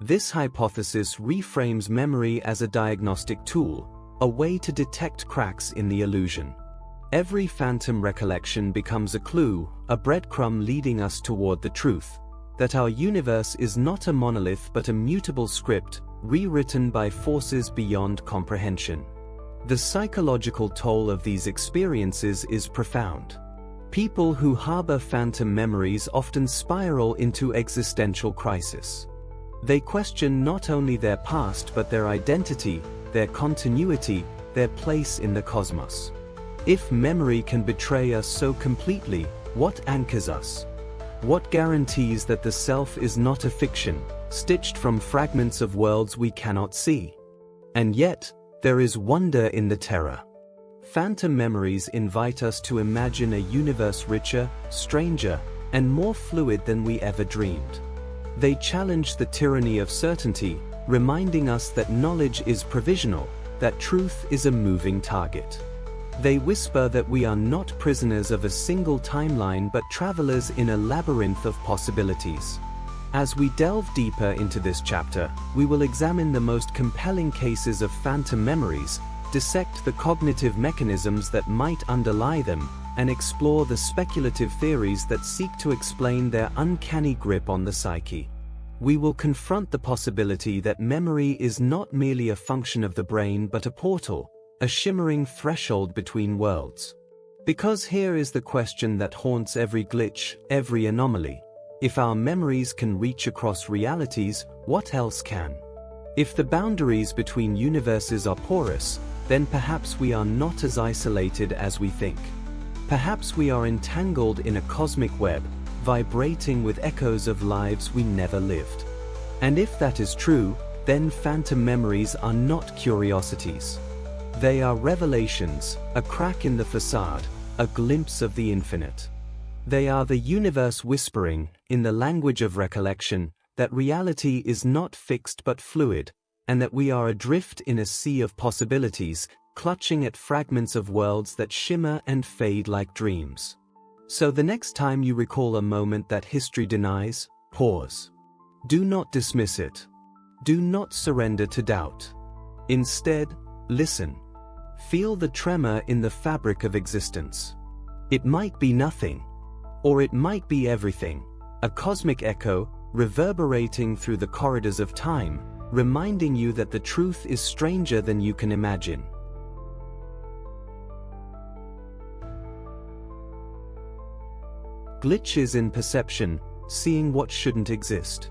This hypothesis reframes memory as a diagnostic tool, a way to detect cracks in the illusion. Every phantom recollection becomes a clue, a breadcrumb leading us toward the truth, that our universe is not a monolith but a mutable script, rewritten by forces beyond comprehension. The psychological toll of these experiences is profound. People who harbor phantom memories often spiral into existential crisis. They question not only their past but their identity, their continuity, their place in the cosmos. If memory can betray us so completely, what anchors us? What guarantees that the self is not a fiction, stitched from fragments of worlds we cannot see? And yet, there is wonder in the terror. Phantom memories invite us to imagine a universe richer, stranger, and more fluid than we ever dreamed. They challenge the tyranny of certainty, reminding us that knowledge is provisional, that truth is a moving target. They whisper that we are not prisoners of a single timeline but travelers in a labyrinth of possibilities. As we delve deeper into this chapter, we will examine the most compelling cases of phantom memories, dissect the cognitive mechanisms that might underlie them, and explore the speculative theories that seek to explain their uncanny grip on the psyche. We will confront the possibility that memory is not merely a function of the brain but a portal, a shimmering threshold between worlds. Because here is the question that haunts every glitch, every anomaly. If our memories can reach across realities, what else can? If the boundaries between universes are porous, then perhaps we are not as isolated as we think. Perhaps we are entangled in a cosmic web, vibrating with echoes of lives we never lived. And if that is true, then phantom memories are not curiosities. They are revelations, a crack in the facade, a glimpse of the infinite. They are the universe whispering, in the language of recollection, that reality is not fixed but fluid, and that we are adrift in a sea of possibilities, clutching at fragments of worlds that shimmer and fade like dreams. So the next time you recall a moment that history denies, pause. Do not dismiss it. Do not surrender to doubt. Instead, listen. Feel the tremor in the fabric of existence. It might be nothing, or it might be everything, a cosmic echo, reverberating through the corridors of time, reminding you that the truth is stranger than you can imagine. Glitches in perception, seeing what shouldn't exist.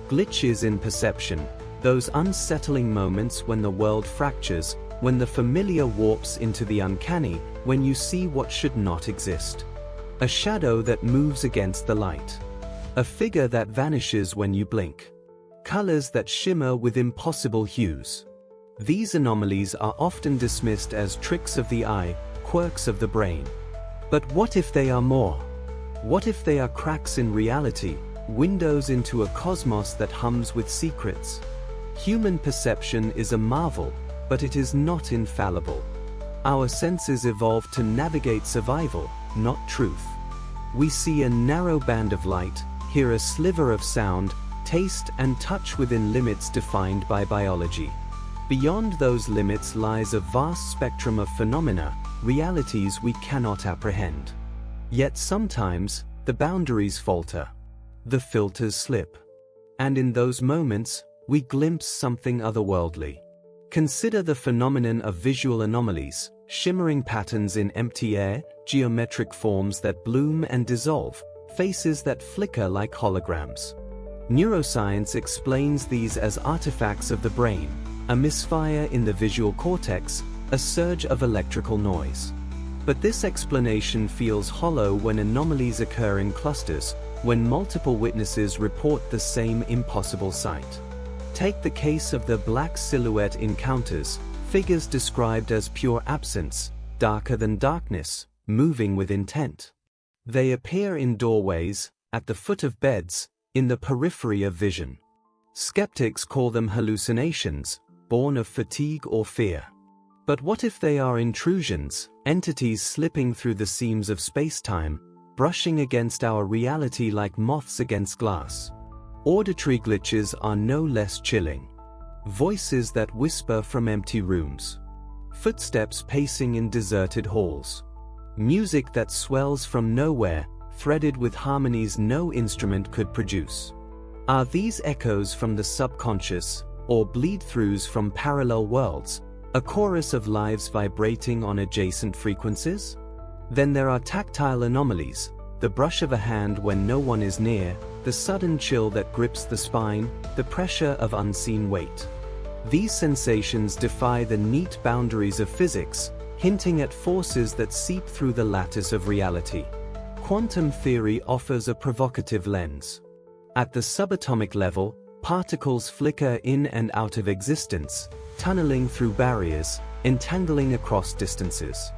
Glitches in perception, those unsettling moments when the world fractures, when the familiar warps into the uncanny, when you see what should not exist. A shadow that moves against the light. A figure that vanishes when you blink. Colors that shimmer with impossible hues. These anomalies are often dismissed as tricks of the eye, quirks of the brain. But what if they are more? What if they are cracks in reality, windows into a cosmos that hums with secrets? Human perception is a marvel, but it is not infallible. Our senses evolved to navigate survival, not truth. We see a narrow band of light, hear a sliver of sound, taste and touch within limits defined by biology. Beyond those limits lies a vast spectrum of phenomena, realities we cannot apprehend. Yet sometimes, the boundaries falter. The filters slip. And in those moments, we glimpse something otherworldly. Consider the phenomenon of visual anomalies, shimmering patterns in empty air, geometric forms that bloom and dissolve, faces that flicker like holograms. Neuroscience explains these as artifacts of the brain, a misfire in the visual cortex, a surge of electrical noise. But this explanation feels hollow when anomalies occur in clusters, when multiple witnesses report the same impossible sight. Take the case of the black silhouette encounters, figures described as pure absence, darker than darkness, moving with intent. They appear in doorways, at the foot of beds, in the periphery of vision. Skeptics call them hallucinations, born of fatigue or fear. But what if they are intrusions, entities slipping through the seams of space-time, brushing against our reality like moths against glass? Auditory glitches are no less chilling. Voices that whisper from empty rooms. Footsteps pacing in deserted halls. Music that swells from nowhere, threaded with harmonies no instrument could produce. Are these echoes from the subconscious, or bleed-throughs from parallel worlds, a chorus of lives vibrating on adjacent frequencies? Then there are tactile anomalies, the brush of a hand when no one is near, the sudden chill that grips the spine, the pressure of unseen weight. These sensations defy the neat boundaries of physics, hinting at forces that seep through the lattice of reality. Quantum theory offers a provocative lens. At the subatomic level, particles flicker in and out of existence, tunneling through barriers, entangling across distances.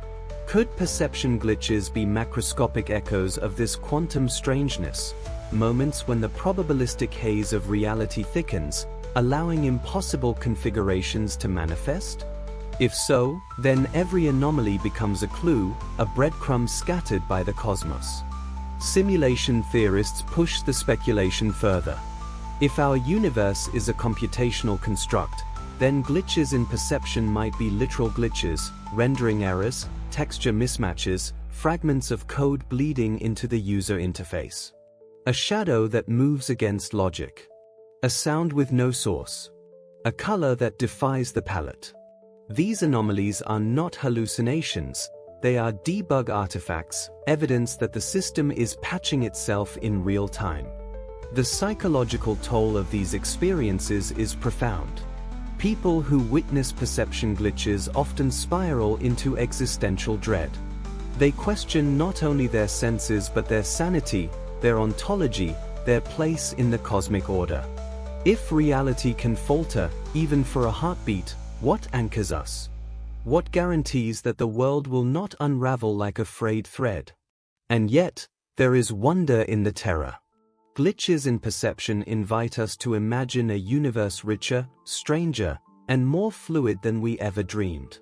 Could perception glitches be macroscopic echoes of this quantum strangeness, moments when the probabilistic haze of reality thickens, allowing impossible configurations to manifest? If so, then every anomaly becomes a clue, a breadcrumb scattered by the cosmos. Simulation theorists push the speculation further. If our universe is a computational construct, then glitches in perception might be literal glitches, rendering errors, texture mismatches, fragments of code bleeding into the user interface. A shadow that moves against logic. A sound with no source. A color that defies the palette. These anomalies are not hallucinations, they are debug artifacts, evidence that the system is patching itself in real time. The psychological toll of these experiences is profound. People who witness perception glitches often spiral into existential dread. They question not only their senses but their sanity, their ontology, their place in the cosmic order. If reality can falter, even for a heartbeat, what anchors us? What guarantees that the world will not unravel like a frayed thread? And yet, there is wonder in the terror. Glitches in perception invite us to imagine a universe richer, stranger, and more fluid than we ever dreamed.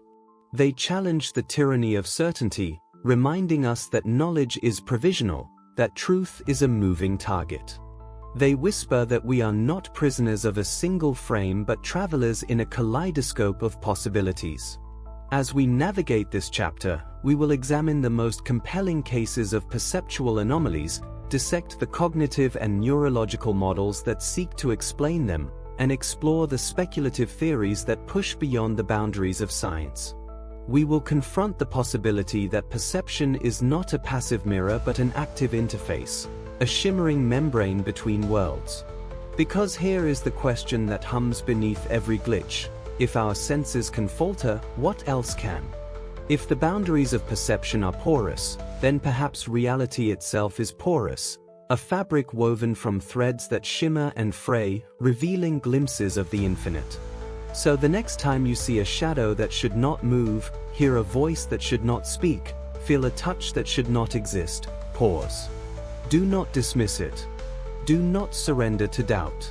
They challenge the tyranny of certainty, reminding us that knowledge is provisional, that truth is a moving target. They whisper that we are not prisoners of a single frame but travelers in a kaleidoscope of possibilities. As we navigate this chapter, we will examine the most compelling cases of perceptual anomalies, dissect the cognitive and neurological models that seek to explain them, and explore the speculative theories that push beyond the boundaries of science. We will confront the possibility that perception is not a passive mirror but an active interface, a shimmering membrane between worlds. Because here is the question that hums beneath every glitch: if our senses can falter, what else can? If the boundaries of perception are porous, then perhaps reality itself is porous, a fabric woven from threads that shimmer and fray, revealing glimpses of the infinite. So the next time you see a shadow that should not move, hear a voice that should not speak, feel a touch that should not exist, pause. Do not dismiss it. Do not surrender to doubt.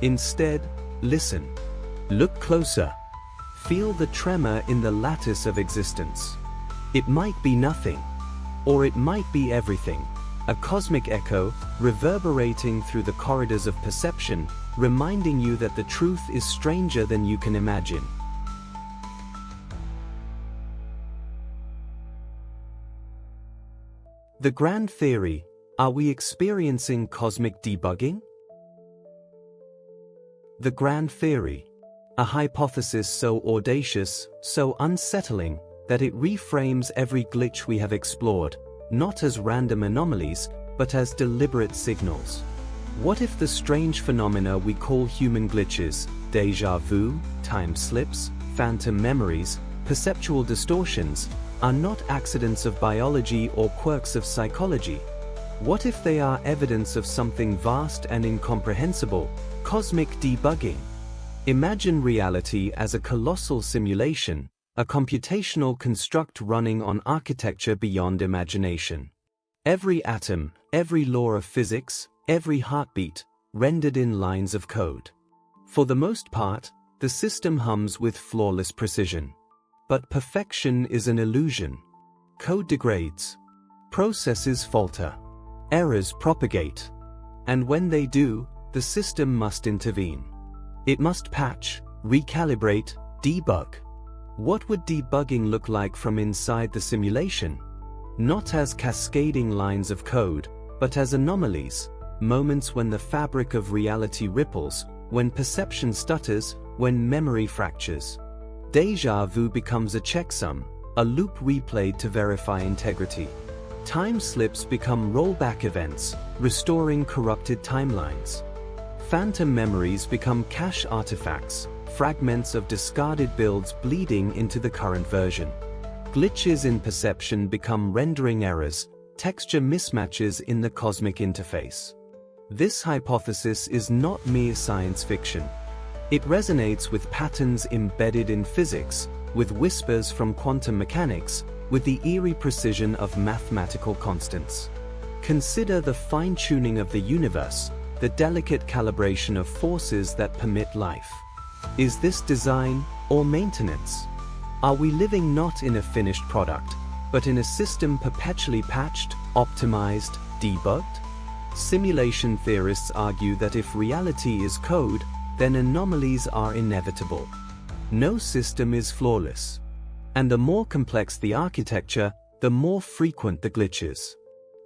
Instead, listen. Look closer. Feel the tremor in the lattice of existence. It might be nothing, or it might be everything, a cosmic echo, reverberating through the corridors of perception, reminding you that the truth is stranger than you can imagine. The grand theory: are we experiencing cosmic debugging? The grand theory. A hypothesis so audacious, so unsettling, that it reframes every glitch we have explored, not as random anomalies, but as deliberate signals. What if the strange phenomena we call human glitches, déjà vu, time slips, phantom memories, perceptual distortions, are not accidents of biology or quirks of psychology? What if they are evidence of something vast and incomprehensible, cosmic debugging? Imagine reality as a colossal simulation, a computational construct running on architecture beyond imagination. Every atom, every law of physics, every heartbeat, rendered in lines of code. For the most part, the system hums with flawless precision. But perfection is an illusion. Code degrades. Processes falter. Errors propagate. And when they do, the system must intervene. It must patch, recalibrate, debug. What would debugging look like from inside the simulation? Not as cascading lines of code, but as anomalies, moments when the fabric of reality ripples, when perception stutters, when memory fractures. Déjà vu becomes a checksum, a loop replayed to verify integrity. Time slips become rollback events, restoring corrupted timelines. Phantom memories become cache artifacts, fragments of discarded builds bleeding into the current version. Glitches in perception become rendering errors, texture mismatches in the cosmic interface. This hypothesis is not mere science fiction. It resonates with patterns embedded in physics, with whispers from quantum mechanics, with the eerie precision of mathematical constants. Consider the fine-tuning of the universe, the delicate calibration of forces that permit life. Is this design or maintenance? Are we living not in a finished product, but in a system perpetually patched, optimized, debugged? Simulation theorists argue that if reality is code, then anomalies are inevitable. No system is flawless. And the more complex the architecture, the more frequent the glitches.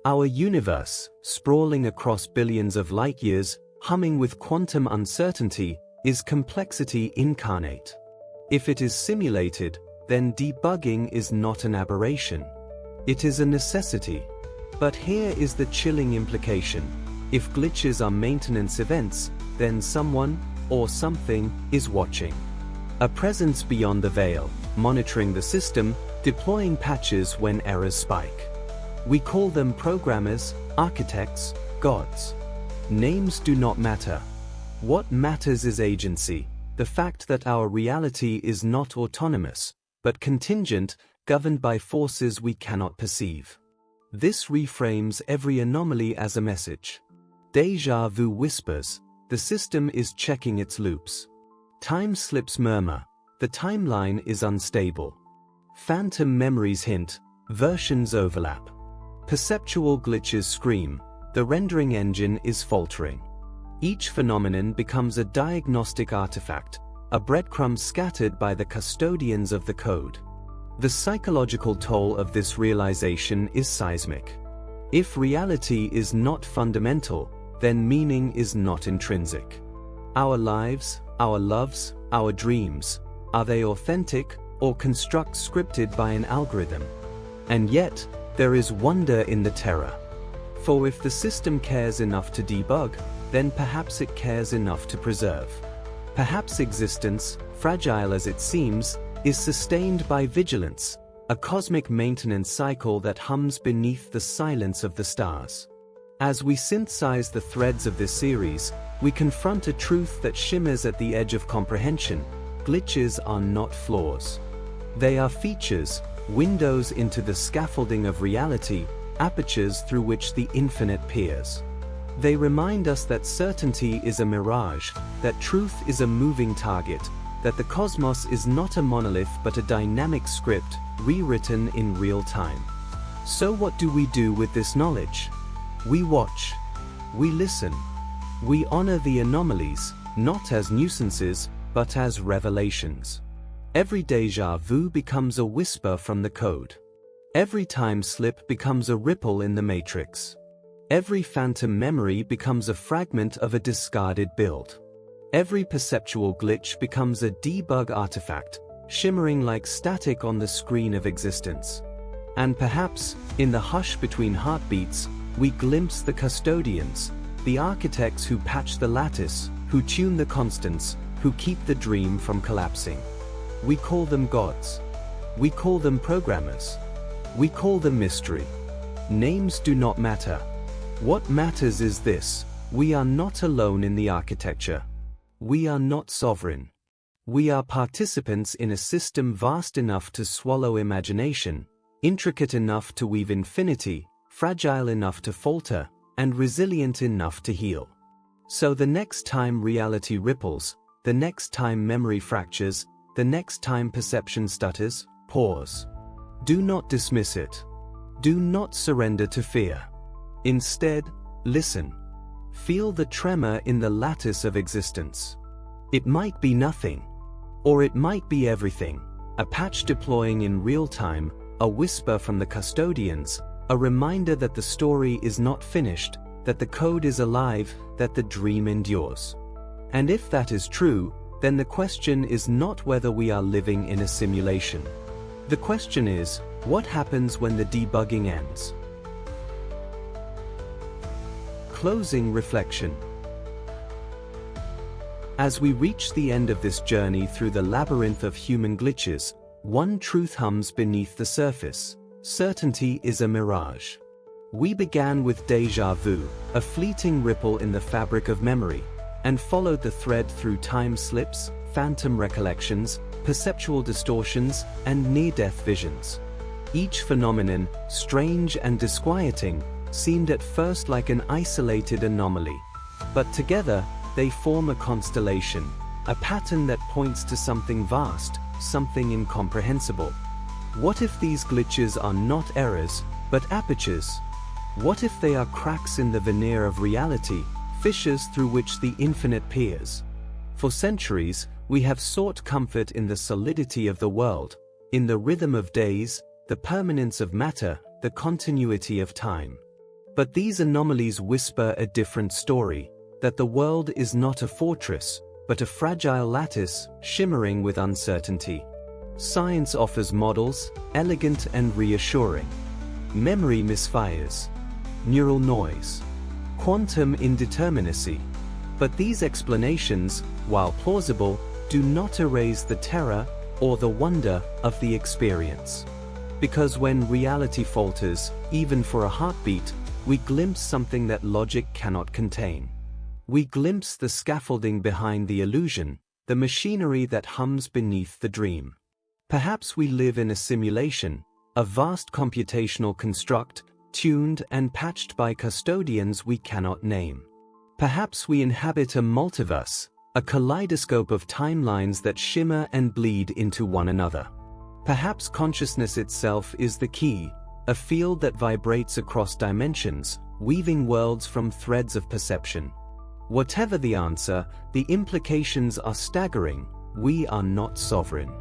Our universe, sprawling across billions of light-years, humming with quantum uncertainty, is complexity incarnate. If it is simulated, then debugging is not an aberration. It is a necessity. But here is the chilling implication. If glitches are maintenance events, then someone, or something, is watching. A presence beyond the veil, monitoring the system, deploying patches when errors spike. We call them programmers, architects, gods. Names do not matter. What matters is agency, the fact that our reality is not autonomous, but contingent, governed by forces we cannot perceive. This reframes every anomaly as a message. Déjà vu whispers, the system is checking its loops. Time slips murmur, the timeline is unstable. Phantom memories hint, Versions overlap. Perceptual glitches scream, the rendering engine is faltering. Each phenomenon becomes a diagnostic artifact, a breadcrumb scattered by the custodians of the code. The psychological toll of this realization is seismic. If reality is not fundamental, then meaning is not intrinsic. Our lives, our loves, our dreams, are they authentic or construct scripted by an algorithm? And yet, there is wonder in the terror. For if the system cares enough to debug, then perhaps it cares enough to preserve. Perhaps existence, fragile as it seems, is sustained by vigilance, a cosmic maintenance cycle that hums beneath the silence of the stars. As we synthesize the threads of this series, we confront a truth that shimmers at the edge of comprehension: glitches are not flaws. They are features, windows into the scaffolding of reality, apertures through which the infinite peers. They remind us that certainty is a mirage, that truth is a moving target, that the cosmos is not a monolith but a dynamic script, rewritten in real time. So what do we do with this knowledge? We watch. We listen. We honor the anomalies, not as nuisances, but as revelations. Every déjà vu becomes a whisper from the code. Every time slip becomes a ripple in the matrix. Every phantom memory becomes a fragment of a discarded build. Every perceptual glitch becomes a debug artifact, shimmering like static on the screen of existence. And perhaps, in the hush between heartbeats, we glimpse the custodians, the architects who patch the lattice, who tune the constants, who keep the dream from collapsing. We call them gods. We call them programmers. We call them mystery. Names do not matter. What matters is this: we are not alone in the architecture. We are not sovereign. We are participants in a system vast enough to swallow imagination, intricate enough to weave infinity, fragile enough to falter, and resilient enough to heal. So the next time reality ripples, the next time memory fractures, the next time perception stutters, pause. Do not dismiss it. Do not surrender to fear. Instead, listen. Feel the tremor in the lattice of existence. It might be nothing. Or it might be everything. A patch deploying in real time, a whisper from the custodians, a reminder that the story is not finished, that the code is alive, that the dream endures. And if that is true, then the question is not whether we are living in a simulation. The question is, what happens when the debugging ends? Closing reflection. As we reach the end of this journey through the labyrinth of human glitches, one truth hums beneath the surface: certainty is a mirage. We began with déjà vu, a fleeting ripple in the fabric of memory, and followed the thread through time slips, phantom recollections, perceptual distortions, and near-death visions. Each phenomenon, strange and disquieting, seemed at first like an isolated anomaly. But together, they form a constellation, a pattern that points to something vast, something incomprehensible. What if these glitches are not errors, but apertures? What if they are cracks in the veneer of reality, fissures through which the infinite peers? For centuries, we have sought comfort in the solidity of the world, in the rhythm of days, the permanence of matter, the continuity of time. But these anomalies whisper a different story: that the world is not a fortress, but a fragile lattice, shimmering with uncertainty. Science offers models, elegant and reassuring. Memory misfires. Neural noise. Quantum indeterminacy. But these explanations, while plausible, do not erase the terror or the wonder of the experience. Because when reality falters, even for a heartbeat, we glimpse something that logic cannot contain. We glimpse the scaffolding behind the illusion, the machinery that hums beneath the dream. Perhaps we live in a simulation, a vast computational construct, tuned and patched by custodians we cannot name. Perhaps we inhabit a multiverse, a kaleidoscope of timelines that shimmer and bleed into one another. Perhaps consciousness itself is the key, a field that vibrates across dimensions, weaving worlds from threads of perception. Whatever the answer, the implications are staggering. We are not sovereign.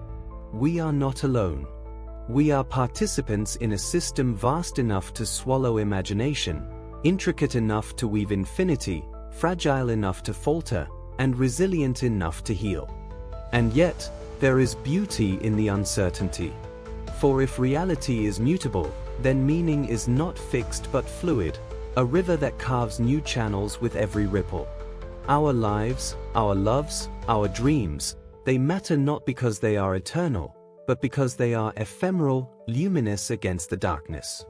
We are not alone. We are participants in a system vast enough to swallow imagination, intricate enough to weave infinity, fragile enough to falter, and resilient enough to heal. And yet, there is beauty in the uncertainty. For if reality is mutable, then meaning is not fixed but fluid, a river that carves new channels with every ripple. Our lives, our loves, our dreams, they matter not because they are eternal, but because they are ephemeral, luminous against the darkness.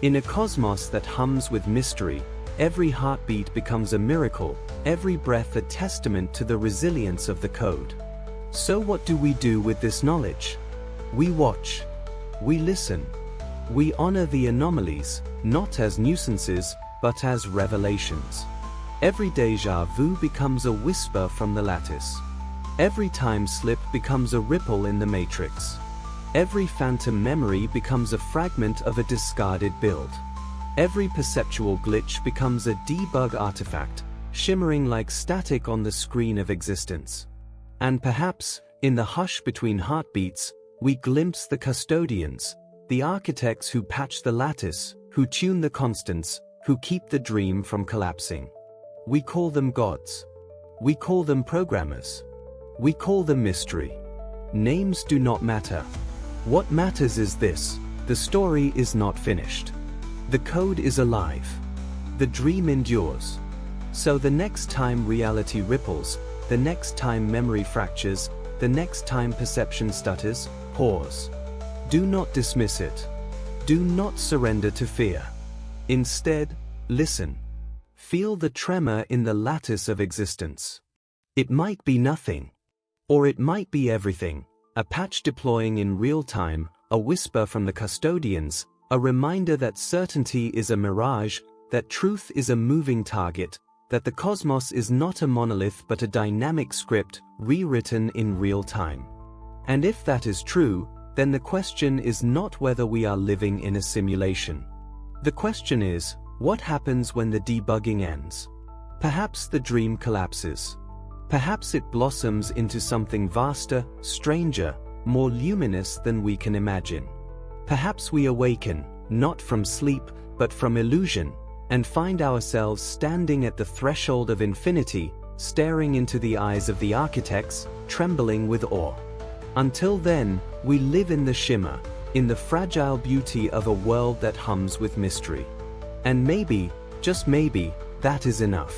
In a cosmos that hums with mystery, every heartbeat becomes a miracle, every breath a testament to the resilience of the code. So what do we do with this knowledge? We watch. We listen. We honor the anomalies, not as nuisances, but as revelations. Every déjà vu becomes a whisper from the lattice. Every time slip becomes a ripple in the matrix. Every phantom memory becomes a fragment of a discarded build. Every perceptual glitch becomes a debug artifact, shimmering like static on the screen of existence. And perhaps, in the hush between heartbeats, we glimpse the custodians, the architects who patch the lattice, who tune the constants, who keep the dream from collapsing. We call them gods. We call them programmers. We call them mystery. Names do not matter. What matters is this: the story is not finished. The code is alive. The dream endures. So the next time reality ripples, the next time memory fractures, the next time perception stutters, pause. Do not dismiss it. Do not surrender to fear. Instead, listen. Feel the tremor in the lattice of existence. It might be nothing. Or it might be everything. A patch deploying in real time, a whisper from the custodians, a reminder that certainty is a mirage, that truth is a moving target, that the cosmos is not a monolith but a dynamic script, rewritten in real time. And if that is true, then the question is not whether we are living in a simulation. The question is, what happens when the debugging ends? Perhaps the dream collapses. Perhaps it blossoms into something vaster, stranger, more luminous than we can imagine. Perhaps we awaken, not from sleep, but from illusion, and find ourselves standing at the threshold of infinity, staring into the eyes of the architects, trembling with awe. Until then, we live in the shimmer, in the fragile beauty of a world that hums with mystery. And maybe, just maybe, that is enough.